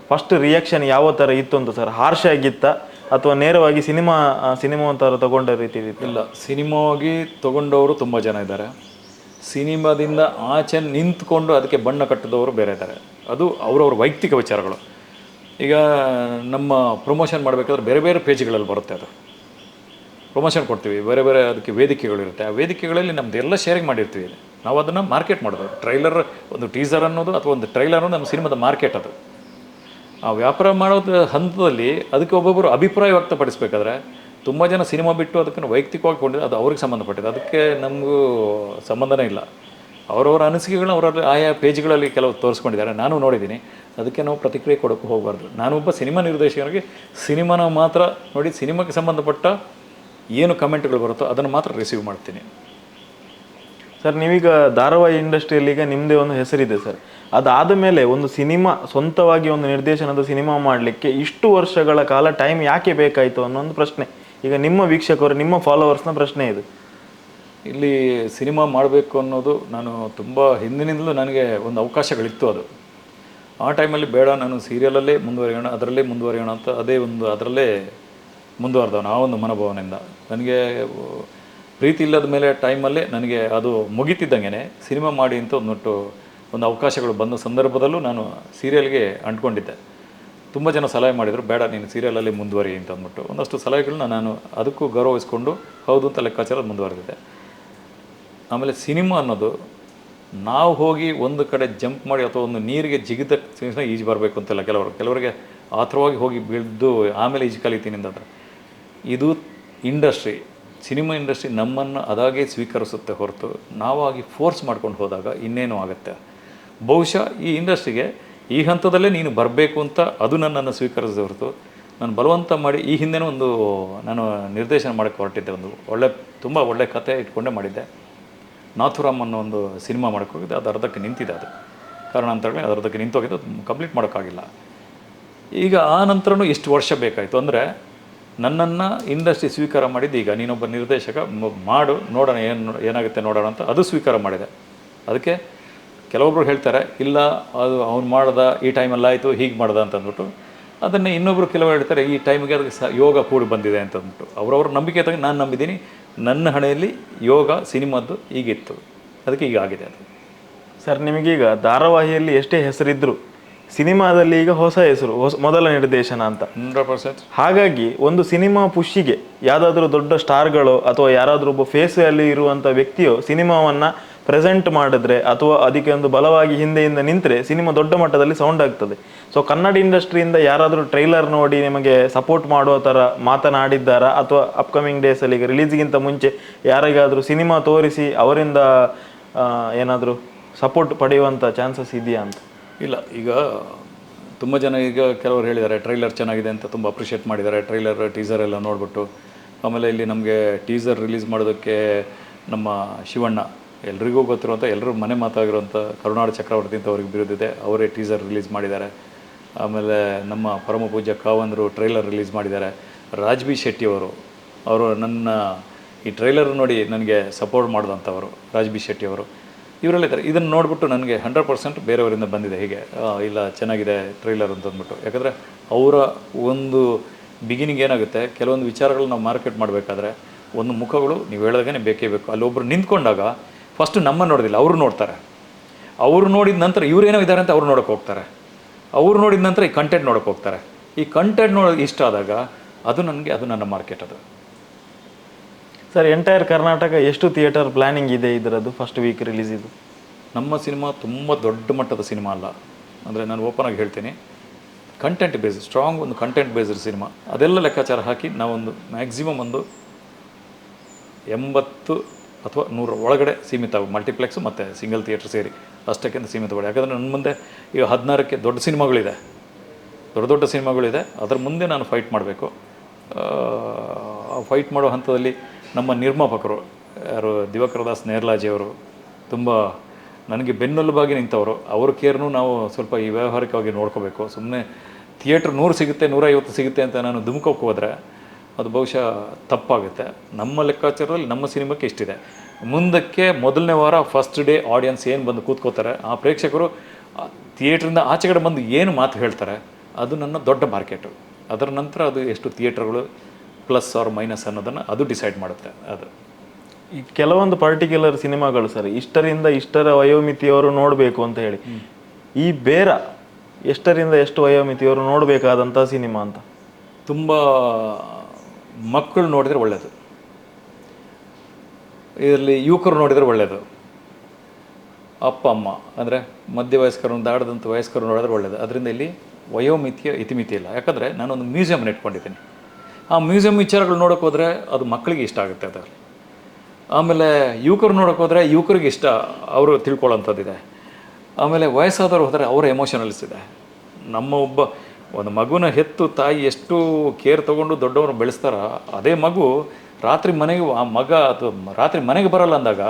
ಫಸ್ಟ್ ರಿಯಾಕ್ಷನ್ ಯಾವ ಥರ ಇತ್ತು ಅಂತ ಸರ್? ಹಾರ್ಷ್ ಆಗಿತ್ತಾ ಅಥವಾ ನೇರವಾಗಿ ಸಿನಿಮಾ ಒಂಥರ ತಗೊಂಡ ರೀತಿ ಇತ್ತು? ಇಲ್ಲ, ಸಿನಿಮಾವಾಗಿ ತಗೊಂಡವರು ತುಂಬ ಜನ ಇದ್ದಾರೆ. ಸಿನಿಮಾದಿಂದ ಆಚೆ ನಿಂತ್ಕೊಂಡು ಅದಕ್ಕೆ ಬಣ್ಣ ಕಟ್ಟಿದವರು ಬೇರೆ ಇದ್ದಾರೆ. ಅದು ಅವರವ್ರ ವೈಯಕ್ತಿಕ ವಿಚಾರಗಳು. ಈಗ ನಮ್ಮ ಪ್ರಮೋಷನ್ ಮಾಡಬೇಕಾದ್ರೆ ಬೇರೆ ಬೇರೆ ಪೇಜ್ಗಳಲ್ಲಿ ಬರುತ್ತೆ. ಅದು ಪ್ರಮೋಷನ್ ಕೊಡ್ತೀವಿ, ಬೇರೆ ಬೇರೆ ಅದಕ್ಕೆ ವೇದಿಕೆಗಳಿರುತ್ತೆ. ಆ ವೇದಿಕೆಗಳಲ್ಲಿ ನಮ್ದು ಎಲ್ಲ ಶೇರಿಂಗ್ ಮಾಡಿರ್ತೀವಿ. ನಾವು ಅದನ್ನು ಮಾರ್ಕೆಟ್ ಮಾಡೋದು. ಟ್ರೈಲರ್, ಒಂದು ಟೀಸರ್ ಅನ್ನೋದು ಅಥವಾ ಒಂದು ಟ್ರೈಲರ್ ಅನ್ನೋದು ನಮ್ಮ ಸಿನಿಮಾದ ಮಾರ್ಕೆಟ್. ಅದು ಆ ವ್ಯಾಪಾರ ಮಾಡೋದ ಹಂತದಲ್ಲಿ ಅದಕ್ಕೆ ಒಬ್ಬೊಬ್ಬರು ಅಭಿಪ್ರಾಯ ವ್ಯಕ್ತಪಡಿಸಬೇಕಾದ್ರೆ ತುಂಬ ಜನ ಸಿನಿಮಾ ಬಿಟ್ಟು ಅದಕ್ಕೆ ವೈಯಕ್ತಿಕವಾಗಿ ಕೊಂಡಿದ್ದು ಅದು ಅವ್ರಿಗೆ ಸಂಬಂಧಪಟ್ಟಿದ್ದು. ಅದಕ್ಕೆ ನಮಗೂ ಸಂಬಂಧನೇ ಇಲ್ಲ. ಅವರವರ ಅನಿಸಿಕೆಗಳನ್ನ ಅವರಲ್ಲಿ ಆಯಾ ಪೇಜ್ಗಳಲ್ಲಿ ಕೆಲವು ತೋರಿಸ್ಕೊಂಡಿದ್ದಾರೆ, ನಾನು ನೋಡಿದ್ದೀನಿ. ಅದಕ್ಕೆ ನಾವು ಪ್ರತಿಕ್ರಿಯೆ ಕೊಡೋಕ್ಕೂ ಹೋಗಬಾರ್ದು. ನಾನೊಬ್ಬ ಸಿನಿಮಾ ನಿರ್ದೇಶಕನಿಗೆ ಸಿನಿಮಾನ ಮಾತ್ರ ನೋಡಿ, ಸಿನಿಮಾಕ್ಕೆ ಸಂಬಂಧಪಟ್ಟ ಏನು ಕಮೆಂಟ್ಗಳು ಬರುತ್ತೋ ಅದನ್ನು ಮಾತ್ರ ರಿಸೀವ್ ಮಾಡ್ತೀನಿ. ಸರ್, ನೀವೀಗ ಧಾರಾವಾಹಿ ಇಂಡಸ್ಟ್ರಿಯಲ್ಲಿ ಈಗ ನಿಮ್ಮದೇ ಒಂದು ಹೆಸರಿದೆ ಸರ್. ಅದಾದ ಮೇಲೆ ಒಂದು ಸಿನಿಮಾ, ಸ್ವಂತವಾಗಿ ಒಂದು ನಿರ್ದೇಶನದ ಸಿನಿಮಾ ಮಾಡಲಿಕ್ಕೆ ಇಷ್ಟು ವರ್ಷಗಳ ಕಾಲ ಟೈಮ್ ಯಾಕೆ ಬೇಕಾಯಿತು ಅನ್ನೋ ಒಂದು ಪ್ರಶ್ನೆ ಈಗ ನಿಮ್ಮ ವೀಕ್ಷಕರು, ನಿಮ್ಮ ಫಾಲೋವರ್ಸ್ನ ಪ್ರಶ್ನೆ ಇದು. ಇಲ್ಲಿ ಸಿನಿಮಾ ಮಾಡಬೇಕು ಅನ್ನೋದು ನಾನು ತುಂಬ ಹಿಂದಿನಿಂದಲೂ ನನಗೆ ಒಂದು ಅವಕಾಶಗಳಿತ್ತು. ಅದು ಆ ಟೈಮಲ್ಲಿ ಬೇಡ, ನಾನು ಸೀರಿಯಲಲ್ಲೇ ಮುಂದುವರಿಯೋಣ, ಅದರಲ್ಲೇ ಮುಂದುವರಿಯೋಣ ಅಂತ ಅದರಲ್ಲೇ ಮುಂದುವರೆದವನು. ಆ ಒಂದು ಮನೋಭಾವನೆಯಿಂದ ನನಗೆ ಪ್ರೀತಿ ಇಲ್ಲದ ಮೇಲೆ ಟೈಮಲ್ಲೇ ನನಗೆ ಅದು ಮುಗಿತಿದ್ದಂಗೆ ಸಿನಿಮಾ ಮಾಡಿ ಅಂತ ಒಂದು ಅವಕಾಶಗಳು ಬಂದ ಸಂದರ್ಭದಲ್ಲೂ ನಾನು ಸೀರಿಯಲ್ಗೆ ಅಂಟ್ಕೊಂಡಿದ್ದೆ. ತುಂಬ ಜನ ಸಲಹೆ ಮಾಡಿದರು, ಬೇಡ ನೀನು ಸೀರಿಯಲಲ್ಲಿ ಮುಂದುವರಿ ಅಂತ ಅಂದ್ಬಿಟ್ಟು. ಒಂದಷ್ಟು ಸಲಹೆಗಳನ್ನ ನಾನು ಅದಕ್ಕೂ ಗೌರವಿಸ್ಕೊಂಡು ಹೌದು ಅಂತ ಲೆಕ್ಕಾಚಾರ ಮುಂದುವರೆದಿದ್ದೆ. ಆಮೇಲೆ ಸಿನಿಮಾ ಅನ್ನೋದು ನಾವು ಹೋಗಿ ಒಂದು ಕಡೆ ಜಂಪ್ ಮಾಡಿ ಅಥವಾ ಒಂದು ನೀರಿಗೆ ಜಿಗಿದ ತಕ್ಷಣ ಈಜು ಬರಬೇಕು ಅಂತೆಲ್ಲ. ಕೆಲವರಿಗೆ ಆತರವಾಗಿ ಹೋಗಿ ಬೀಳ್ದು ಆಮೇಲೆ ಈಜು ಕಲಿತೀನಿ ಅಂತಂದರೆ, ಇದು ಇಂಡಸ್ಟ್ರಿ, ಸಿನಿಮಾ ಇಂಡಸ್ಟ್ರಿ ನಮ್ಮನ್ನು ಅದಾಗೆ ಸ್ವೀಕರಿಸುತ್ತೆ ಹೊರತು ನಾವಾಗಿ ಫೋರ್ಸ್ ಮಾಡ್ಕೊಂಡು ಹೋದಾಗ ಇನ್ನೇನು ಆಗುತ್ತೆ. ಬಹುಶಃ ಈ ಇಂಡಸ್ಟ್ರಿಗೆ ಈ ಹಂತದಲ್ಲೇ ನೀನು ಬರಬೇಕು ಅಂತ ಅದು ನನ್ನನ್ನು ಸ್ವೀಕರಿಸಿದ ಹೊರತು ನಾನು ಬಲವಂತ ಮಾಡಿ ಈ ಹಿಂದೆನೂ ನಾನು ನಿರ್ದೇಶನ ಮಾಡೋಕ್ಕೆ ಹೊರಟಿದ್ದೆ. ತುಂಬ ಒಳ್ಳೆ ಕತೆ ಇಟ್ಕೊಂಡೇ ಮಾಡಿದ್ದೆ. ನಾಥುರಾಮ್ ಅನ್ನೋ ಒಂದು ಸಿನಿಮಾ ಮಾಡೋಕ್ಕೆ ಹೋಗಿದ್ದೆ. ಅದು ಅರ್ಧಕ್ಕೆ ನಿಂತಿದೆ. ಅದು ಕಾರಣ ಅಂತ ಹೇಳಿ ಅದು ಅರ್ಧಕ್ಕೆ ನಿಂತೋಗಿದ್ದು, ಕಂಪ್ಲೀಟ್ ಮಾಡೋಕ್ಕಾಗಿಲ್ಲ. ಈಗ ಆ ನಂತರನೂ ಎಷ್ಟು ವರ್ಷ ಬೇಕಾಯಿತು ಅಂದರೆ, ನನ್ನನ್ನು ಇಂಡಸ್ಟ್ರಿ ಸ್ವೀಕಾರ ಮಾಡಿದ್ದು ಈಗ ನೀನೊಬ್ಬ ನಿರ್ದೇಶಕ ಮಾಡು, ನೋಡೋಣ ಏನಾಗುತ್ತೆ ನೋಡೋಣ ಅಂತ ಅದು ಸ್ವೀಕಾರ ಮಾಡಿದೆ. ಅದಕ್ಕೆ ಕೆಲವೊಬ್ರು ಹೇಳ್ತಾರೆ, ಇಲ್ಲ ಅದು ಅವ್ನು ಮಾಡ್ದ, ಈ ಟೈಮಲ್ಲಿ ಆಯಿತು, ಹೀಗೆ ಮಾಡ್ದ ಅಂತ ಅಂದ್ಬಿಟ್ಟು. ಅದನ್ನೇ ಇನ್ನೊಬ್ಬರು ಕೆಲವರು ಹೇಳ್ತಾರೆ, ಈ ಟೈಮಿಗೆ ಅದಕ್ಕೆ ಯೋಗ ಕೂಡಿ ಬಂದಿದೆ ಅಂತ ಅಂದ್ಬಿಟ್ಟು. ಅವ್ರವ್ರ ನಂಬಿಕೆ ತಗೊಂಡು ನಾನು ನಂಬಿದ್ದೀನಿ. ನನ್ನ ಹಣೆಯಲ್ಲಿ ಯೋಗ ಸಿನಿಮಾದ್ದು ಈಗಿತ್ತು, ಅದಕ್ಕೆ ಈಗ ಆಗಿದೆ ಅದು. ಸರ್, ನಿಮಗೀಗ ಧಾರಾವಾಹಿಯಲ್ಲಿ ಎಷ್ಟೇ ಹೆಸರಿದ್ರು ಸಿನಿಮಾದಲ್ಲಿ ಈಗ ಹೊಸ ಹೆಸರು, ಮೊದಲ ನಿರ್ದೇಶನ ಅಂತ 100%. ಹಾಗಾಗಿ ಒಂದು ಸಿನಿಮಾ ಪುಷ್ಷಿಗೆ ಯಾವುದಾದ್ರೂ ದೊಡ್ಡ ಸ್ಟಾರ್ಗಳು ಅಥವಾ ಯಾರಾದರೂ ಒಬ್ಬ ಫೇಸಲ್ಲಿ ಇರುವಂಥ ವ್ಯಕ್ತಿಯು ಸಿನಿಮಾವನ್ನು ಪ್ರೆಸೆಂಟ್ ಮಾಡಿದ್ರೆ ಅಥವಾ ಅದಕ್ಕೆ ಒಂದು ಬಲವಾಗಿ ಹಿಂದೆಯಿಂದ ನಿಂತರೆ ಸಿನಿಮಾ ದೊಡ್ಡ ಮಟ್ಟದಲ್ಲಿ ಸೌಂಡ್ ಆಗ್ತದೆ. ಸೊ ಕನ್ನಡ ಇಂಡಸ್ಟ್ರಿಯಿಂದ ಯಾರಾದರೂ ಟ್ರೈಲರ್ ನೋಡಿ ನಿಮಗೆ ಸಪೋರ್ಟ್ ಮಾಡೋ ಥರ ಮಾತನಾಡಿದ್ದಾರಾ ಅಥವಾ ಅಪ್ಕಮಿಂಗ್ ಡೇಸಲ್ಲಿ ಈಗ ರಿಲೀಸ್ಗಿಂತ ಮುಂಚೆ ಯಾರಿಗಾದರೂ ಸಿನಿಮಾ ತೋರಿಸಿ ಅವರಿಂದ ಏನಾದರೂ ಸಪೋರ್ಟ್ ಪಡೆಯುವಂಥ ಚಾನ್ಸಸ್ ಇದೆಯಾ ಅಂತ? ಇಲ್ಲ, ಈಗ ತುಂಬ ಜನ ಈಗ ಕೆಲವರು ಹೇಳಿದ್ದಾರೆ ಟ್ರೈಲರ್ ಚೆನ್ನಾಗಿದೆ ಅಂತ ತುಂಬ ಅಪ್ರಿಷಿಯೇಟ್ ಮಾಡಿದ್ದಾರೆ. ಟ್ರೈಲರ್ ಟೀಸರ್ ಎಲ್ಲ ನೋಡಿಬಿಟ್ಟು. ಆಮೇಲೆ ಇಲ್ಲಿ ನಮಗೆ ಟೀಸರ್ ರಿಲೀಸ್ ಮಾಡೋದಕ್ಕೆ ನಮ್ಮ ಶಿವಣ್ಣ, ಎಲ್ರಿಗೂ ಗೊತ್ತಿರುವಂಥ, ಎಲ್ಲರೂ ಮನೆ ಮಾತಾಗಿರುವಂಥ ಕರುನಾಡ ಚಕ್ರವರ್ತಿ ಅಂತ ಅವ್ರಿಗೆ ಬಿರುದಿದೆ, ಅವರೇ ಟೀಸರ್ ರಿಲೀಸ್ ಮಾಡಿದ್ದಾರೆ. ಆಮೇಲೆ ನಮ್ಮ ಪರಮ ಪೂಜ್ಯ ಕಾವಂದರು ಟ್ರೈಲರ್ ರಿಲೀಸ್ ಮಾಡಿದ್ದಾರೆ. ರಾಜ್ ಬಿ ಶೆಟ್ಟಿ ಅವರು ನನ್ನ ಈ ಟ್ರೈಲರ್ ನೋಡಿ ನನಗೆ ಸಪೋರ್ಟ್ ಮಾಡಿದಂಥವರು ರಾಜ್ ಬಿ ಶೆಟ್ಟಿ ಅವರು, ಇವರಲ್ಲಿದ್ದಾರೆ. ಇದನ್ನು ನೋಡಿಬಿಟ್ಟು ನನಗೆ 100% ಬೇರೆಯವರಿಂದ ಬಂದಿದೆ. ಹೀಗೆ ಇಲ್ಲ ಚೆನ್ನಾಗಿದೆ ಟ್ರೈಲರ್ ಅಂತ ಅಂದ್ಬಿಟ್ಟು. ಯಾಕಂದರೆ ಅವರ ಒಂದು ಬಿಗಿನಿಂಗ್ ಏನಾಗುತ್ತೆ, ಕೆಲವೊಂದು ವಿಚಾರಗಳು ನಾವು ಮಾರ್ಕೆಟ್ ಮಾಡಬೇಕಾದ್ರೆ ಒಂದು ಮುಖಗಳು ನೀವು ಹೇಳಿದಾಗೇ ಬೇಕೇ ಬೇಕು. ಅಲ್ಲೊಬ್ಬರು ನಿಂತ್ಕೊಂಡಾಗ ಫಸ್ಟು ನಮ್ಮ ನೋಡೋದಿಲ್ಲ, ಅವರು ನೋಡ್ತಾರೆ. ಅವರು ನೋಡಿದ ನಂತರ ಇವರೇನೋ ಇದ್ದಾರೆ ಅಂತ ಅವ್ರು ನೋಡೋಕೆ ಹೋಗ್ತಾರೆ. ಅವ್ರು ನೋಡಿದ ನಂತರ ಈ ಕಂಟೆಂಟ್ ನೋಡೋಕೆ ಹೋಗ್ತಾರೆ. ಈ ಕಂಟೆಂಟ್ ನೋಡೋದು ಇಷ್ಟ ಆದಾಗ ಅದು ನನ್ನ ಮಾರ್ಕೆಟ್. ಅದು ಸರ್, ಎಂಟೈರ್ ಕರ್ನಾಟಕ ಎಷ್ಟು ಥಿಯೇಟರ್ ಪ್ಲ್ಯಾನಿಂಗ್ ಇದೆ ಇದರದ್ದು ಫಸ್ಟ್ ವೀಕ್ ರಿಲೀಸ್? ಇದು ನಮ್ಮ ಸಿನಿಮಾ ತುಂಬ ದೊಡ್ಡ ಮಟ್ಟದ ಸಿನಿಮಾ ಅಲ್ಲ. ಅಂದರೆ ನಾನು ಓಪನ್ ಆಗಿ ಹೇಳ್ತೀನಿ, ಕಂಟೆಂಟ್ ಬೇಸ್ಡ್, ಸ್ಟ್ರಾಂಗ್ ಒಂದು ಕಂಟೆಂಟ್ ಬೇಸ್ಡ್ ಸಿನಿಮಾ. ಅದೆಲ್ಲ ಲೆಕ್ಕಾಚಾರ ಹಾಕಿ ನಾವೊಂದು ಮ್ಯಾಕ್ಸಿಮಮ್ ಒಂದು 80 ಅಥವಾ 100 ಒಳಗಡೆ ಸೀಮಿತ, ಮಲ್ಟಿಪ್ಲೆಕ್ಸು ಮತ್ತು ಸಿಂಗಲ್ ಥಿಯೇಟ್ರ್ ಸೇರಿ ಅಷ್ಟಕ್ಕಿಂತ ಸೀಮಿತಗಳು. ಯಾಕಂದರೆ ನನ್ನ ಮುಂದೆ ಈಗ 16ಕ್ಕೆ ದೊಡ್ಡ ಸಿನಿಮಾಗಳಿದೆ, ದೊಡ್ಡ ಸಿನಿಮಾಗಳಿದೆ. ಅದರ ಮುಂದೆ ನಾನು ಫೈಟ್ ಮಾಡಬೇಕು. ಫೈಟ್ ಮಾಡೋ ಹಂತದಲ್ಲಿ ನಮ್ಮ ನಿರ್ಮಾಪಕರು ಯಾರು ದಿವಾಕರ ದಾಸ್ ನೇರ್ಲಾಜಿಯವರು ತುಂಬ ನನಗೆ ಬೆನ್ನೆಲುಬಾಗಿ ನಿಂತವರು. ಅವ್ರ ಕೇರ್ನೂ ನಾವು ಸ್ವಲ್ಪ ಈ ವ್ಯಾವಹಾರಿಕವಾಗಿ ನೋಡ್ಕೋಬೇಕು. ಸುಮ್ಮನೆ ಥಿಯೇಟ್ರ್ 100 ಸಿಗುತ್ತೆ 150 ಸಿಗುತ್ತೆ ಅಂತ ನಾನು ಧುಮುಕೋಕ್ಕೆ ಹೋದರೆ ಅದು ಬಹುಶಃ ತಪ್ಪಾಗುತ್ತೆ. ನಮ್ಮ ಲೆಕ್ಕಾಚಾರದಲ್ಲಿ ನಮ್ಮ ಸಿನಿಮಾಕ್ಕೆ ಇಷ್ಟಿದೆ. ಮುಂದಕ್ಕೆ ಮೊದಲನೇ ವಾರ ಫಸ್ಟ್ ಡೇ ಆಡಿಯನ್ಸ್ ಏನು ಬಂದು ಕೂತ್ಕೋತಾರೆ, ಆ ಪ್ರೇಕ್ಷಕರು ಥಿಯೇಟ್ರಿಂದ ಆಚೆಗಡೆ ಬಂದು ಏನು ಮಾತು ಹೇಳ್ತಾರೆ, ಅದು ನನ್ನ ದೊಡ್ಡ ಮಾರ್ಕೆಟು. ಅದರ ನಂತರ ಅದು ಎಷ್ಟು ಥಿಯೇಟ್ರ್ಗಳು ಪ್ಲಸ್ ಆರ್ ಮೈನಸ್ ಅನ್ನೋದನ್ನು ಅದು ಡಿಸೈಡ್ ಮಾಡುತ್ತೆ. ಅದು ಈ ಕೆಲವೊಂದು ಪರ್ಟಿಕ್ಯುಲರ್ ಸಿನಿಮಾಗಳು ಸರ್ ಇಷ್ಟರಿಂದ ಇಷ್ಟರ ವಯೋಮಿತಿಯವರು ನೋಡಬೇಕು ಅಂತ ಹೇಳಿ, ಈ ಬೇರ ಎಷ್ಟರಿಂದ ಎಷ್ಟು ವಯೋಮಿತಿಯವರು ನೋಡಬೇಕಾದಂಥ ಸಿನಿಮಾ ಅಂತ? ತುಂಬ ಮಕ್ಕಳು ನೋಡಿದರೆ ಒಳ್ಳೆಯದು, ಇದರಲ್ಲಿ ಯುವಕರು ನೋಡಿದರೆ ಒಳ್ಳೆಯದು, ಅಪ್ಪ ಅಮ್ಮ ಅಂದರೆ ಮಧ್ಯವಯಸ್ಕರನ್ನು ದಾಡದಂಥ ವಯಸ್ಕರು ನೋಡಿದ್ರೆ ಒಳ್ಳೆಯದು. ಅದರಿಂದ ಇಲ್ಲಿ ವಯೋಮಿತಿಯ ಇತಿಮಿತಿ ಇಲ್ಲ. ಯಾಕಂದರೆ ನಾನೊಂದು ಮ್ಯೂಸಿಯಮ್ನ ಇಟ್ಕೊಂಡಿದ್ದೀನಿ. ಆ ಮ್ಯೂಸಿಯಮ್ ವಿಚಾರಗಳು ನೋಡೋಕೆ ಹೋದರೆ ಅದು ಮಕ್ಕಳಿಗೆ ಇಷ್ಟ ಆಗುತ್ತೆ ಅದರಲ್ಲಿ. ಆಮೇಲೆ ಯುವಕರು ನೋಡೋಕೆ ಹೋದರೆ ಯುವಕರಿಗೆ ಇಷ್ಟ, ಅವರು ತಿಳ್ಕೊಳ್ಳೋಂಥದ್ದಿದೆ. ಆಮೇಲೆ ವಯಸ್ಸಾದವರು ಹೋದರೆ ಅವರ ಎಮೋಷನಲ್ಸ್ ಇದೆ. ನಮ್ಮ ಒಂದು ಮಗುನ ಹೆತ್ತು ತಾಯಿ ಎಷ್ಟು ಕೇರ್ ತೊಗೊಂಡು ದೊಡ್ಡವರು ಬೆಳೆಸ್ತಾರ, ಅದೇ ಮಗು ರಾತ್ರಿ ಮನೆಗೆ ಆ ಮಗ ಅಥವಾ ರಾತ್ರಿ ಮನೆಗೆ ಬರಲ್ಲ ಅಂದಾಗ,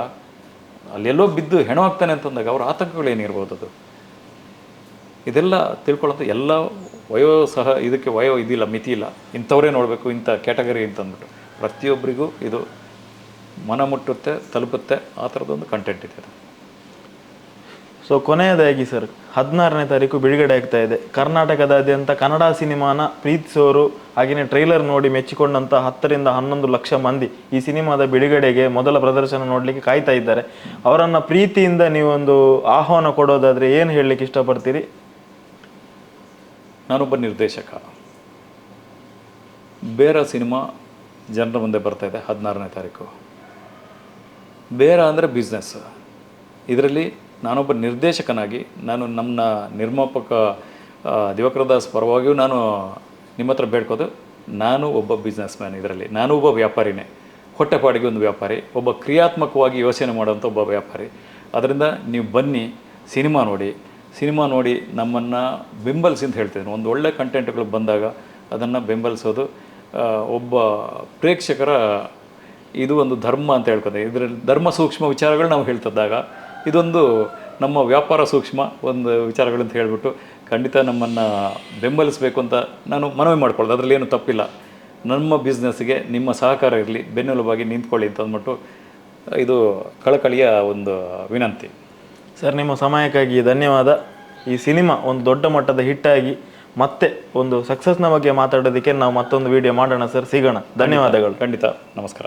ಅಲ್ಲೆಲ್ಲೋ ಬಿದ್ದು ಹೆಣವಾಗ್ತಾನೆ ಅಂತಂದಾಗ ಅವ್ರ ಆತಂಕಗಳೇನಿರ್ಬೋದು, ಅದು ಇದೆಲ್ಲ ತಿಳ್ಕೊಳ್ಳೋಂಥ ಎಲ್ಲ ವಯೋ ಸಹ ಇದಕ್ಕೆ ವಯೋ ಇದಿಲ್ಲ, ಮಿತಿ ಇಲ್ಲ. ಇಂಥವರೇ ನೋಡಬೇಕು, ಇಂಥ ಕ್ಯಾಟಗರಿ ಅಂತಂದ್ಬಿಟ್ಟು ಪ್ರತಿಯೊಬ್ಬರಿಗೂ ಇದು ಮನ ಮುಟ್ಟುತ್ತೆ, ತಲುಪುತ್ತೆ, ಆ ಥರದೊಂದು ಕಂಟೆಂಟ್ ಇದೆ ಅದು. ಸೊ ಕೊನೆಯದಾಗಿ ಸರ್ 16ನೇ ತಾರೀಕು ಬಿಡುಗಡೆ ಆಗ್ತಾ ಇದೆ. ಕರ್ನಾಟಕದಾದ್ಯಂತ ಕನ್ನಡ ಸಿನಿಮಾನ ಪ್ರೀತಿಸೋರು ಹಾಗೆಯೇ ಟ್ರೈಲರ್ ನೋಡಿ ಮೆಚ್ಚಿಕೊಂಡಂಥ 10 ರಿಂದ 11 ಲಕ್ಷ ಮಂದಿ ಈ ಸಿನಿಮಾದ ಬಿಡುಗಡೆಗೆ ಮೊದಲ ಪ್ರದರ್ಶನ ನೋಡಲಿಕ್ಕೆ ಕಾಯ್ತಾ ಇದ್ದಾರೆ. ಅವರನ್ನು ಪ್ರೀತಿಯಿಂದ ನೀವೊಂದು ಆಹ್ವಾನ ಕೊಡೋದಾದರೆ ಏನು ಹೇಳಲಿಕ್ಕೆ ಇಷ್ಟಪಡ್ತೀರಿ? ನಾನೊಬ್ಬ ನಿರ್ದೇಶಕ. ಬೇರ ಸಿನಿಮಾ ಜನರ ಮುಂದೆ ಬರ್ತಾ ಇದೆ 16ನೇ ತಾರೀಕು. ಬೇರ ಅಂದರೆ ಬಿಸ್ನೆಸ್. ಇದರಲ್ಲಿ ನಾನೊಬ್ಬ ನಿರ್ದೇಶಕನಾಗಿ ನಾನು ನಮ್ಮ ನಿರ್ಮಾಪಕ ದಿವಾಕರದಾಸ್ ಪರವಾಗಿಯೂ ನಾನು ನಿಮ್ಮ ಹತ್ರ ಬೇಡ್ಕೋದು, ನಾನು ಒಬ್ಬ ಬಿಸ್ನೆಸ್ ಮ್ಯಾನ್. ಇದರಲ್ಲಿ ನಾನು ಒಬ್ಬ ವ್ಯಾಪಾರಿನೇ, ಹೊಟ್ಟೆಪಾಡಿಗೆ ಒಂದು ವ್ಯಾಪಾರಿ, ಒಬ್ಬ ಕ್ರಿಯಾತ್ಮಕವಾಗಿ ಯೋಚನೆ ಮಾಡೋಂಥ ಒಬ್ಬ ವ್ಯಾಪಾರಿ. ಅದರಿಂದ ನೀವು ಬನ್ನಿ, ಸಿನಿಮಾ ನೋಡಿ ನಮ್ಮನ್ನು ಬೆಂಬಲಿಸಿ ಅಂತ ಹೇಳ್ತಿದ್ದೀನಿ. ಒಂದು ಒಳ್ಳೆ ಕಂಟೆಂಟ್ಗಳು ಬಂದಾಗ ಅದನ್ನು ಬೆಂಬಲಿಸೋದು ಒಬ್ಬ ಪ್ರೇಕ್ಷಕರ ಇದು ಒಂದು ಧರ್ಮ ಅಂತ ಹೇಳ್ಕೊದೆ. ಇದರಲ್ಲಿ ಧರ್ಮ ಸೂಕ್ಷ್ಮ ವಿಚಾರಗಳು ನಾವು ಹೇಳ್ತಿದ್ದಾಗ ಇದೊಂದು ನಮ್ಮ ವ್ಯಾಪಾರ ಸೂಕ್ಷ್ಮ ಒಂದು ವಿಚಾರಗಳು ಅಂತ ಹೇಳ್ಬಿಟ್ಟು ಖಂಡಿತ ನಮ್ಮನ್ನು ಬೆಂಬಲಿಸಬೇಕು ಅಂತ ನಾನು ಮನವಿ ಮಾಡ್ಕೊಳ್ಳೋದು. ಅದರಲ್ಲಿ ಏನು ತಪ್ಪಿಲ್ಲ. ನಮ್ಮ ಬಿಸ್ನೆಸ್ಗೆ ನಿಮ್ಮ ಸಹಕಾರ ಇರಲಿ, ಬೆನ್ನೆಲುಬಾಗಿ ನಿಂತ್ಕೊಳ್ಳಿ ಅಂತ ಅಂದ್ಬಿಟ್ಟು ಇದು ಕಳಕಳಿಯ ಒಂದು ವಿನಂತಿ. ಸರ್ ನಿಮ್ಮ ಸಮಯಕ್ಕಾಗಿ ಧನ್ಯವಾದ. ಈ ಸಿನಿಮಾ ಒಂದು ದೊಡ್ಡ ಮಟ್ಟದ ಹಿಟ್ಟಾಗಿ ಮತ್ತೆ ಒಂದು ಸಕ್ಸಸ್ನ ಬಗ್ಗೆ ಮಾತಾಡೋದಕ್ಕೆ ನಾವು ಮತ್ತೊಂದು ವಿಡಿಯೋ ಮಾಡೋಣ ಸರ್, ಸಿಗೋಣ. ಧನ್ಯವಾದಗಳು. ಖಂಡಿತ. ನಮಸ್ಕಾರ.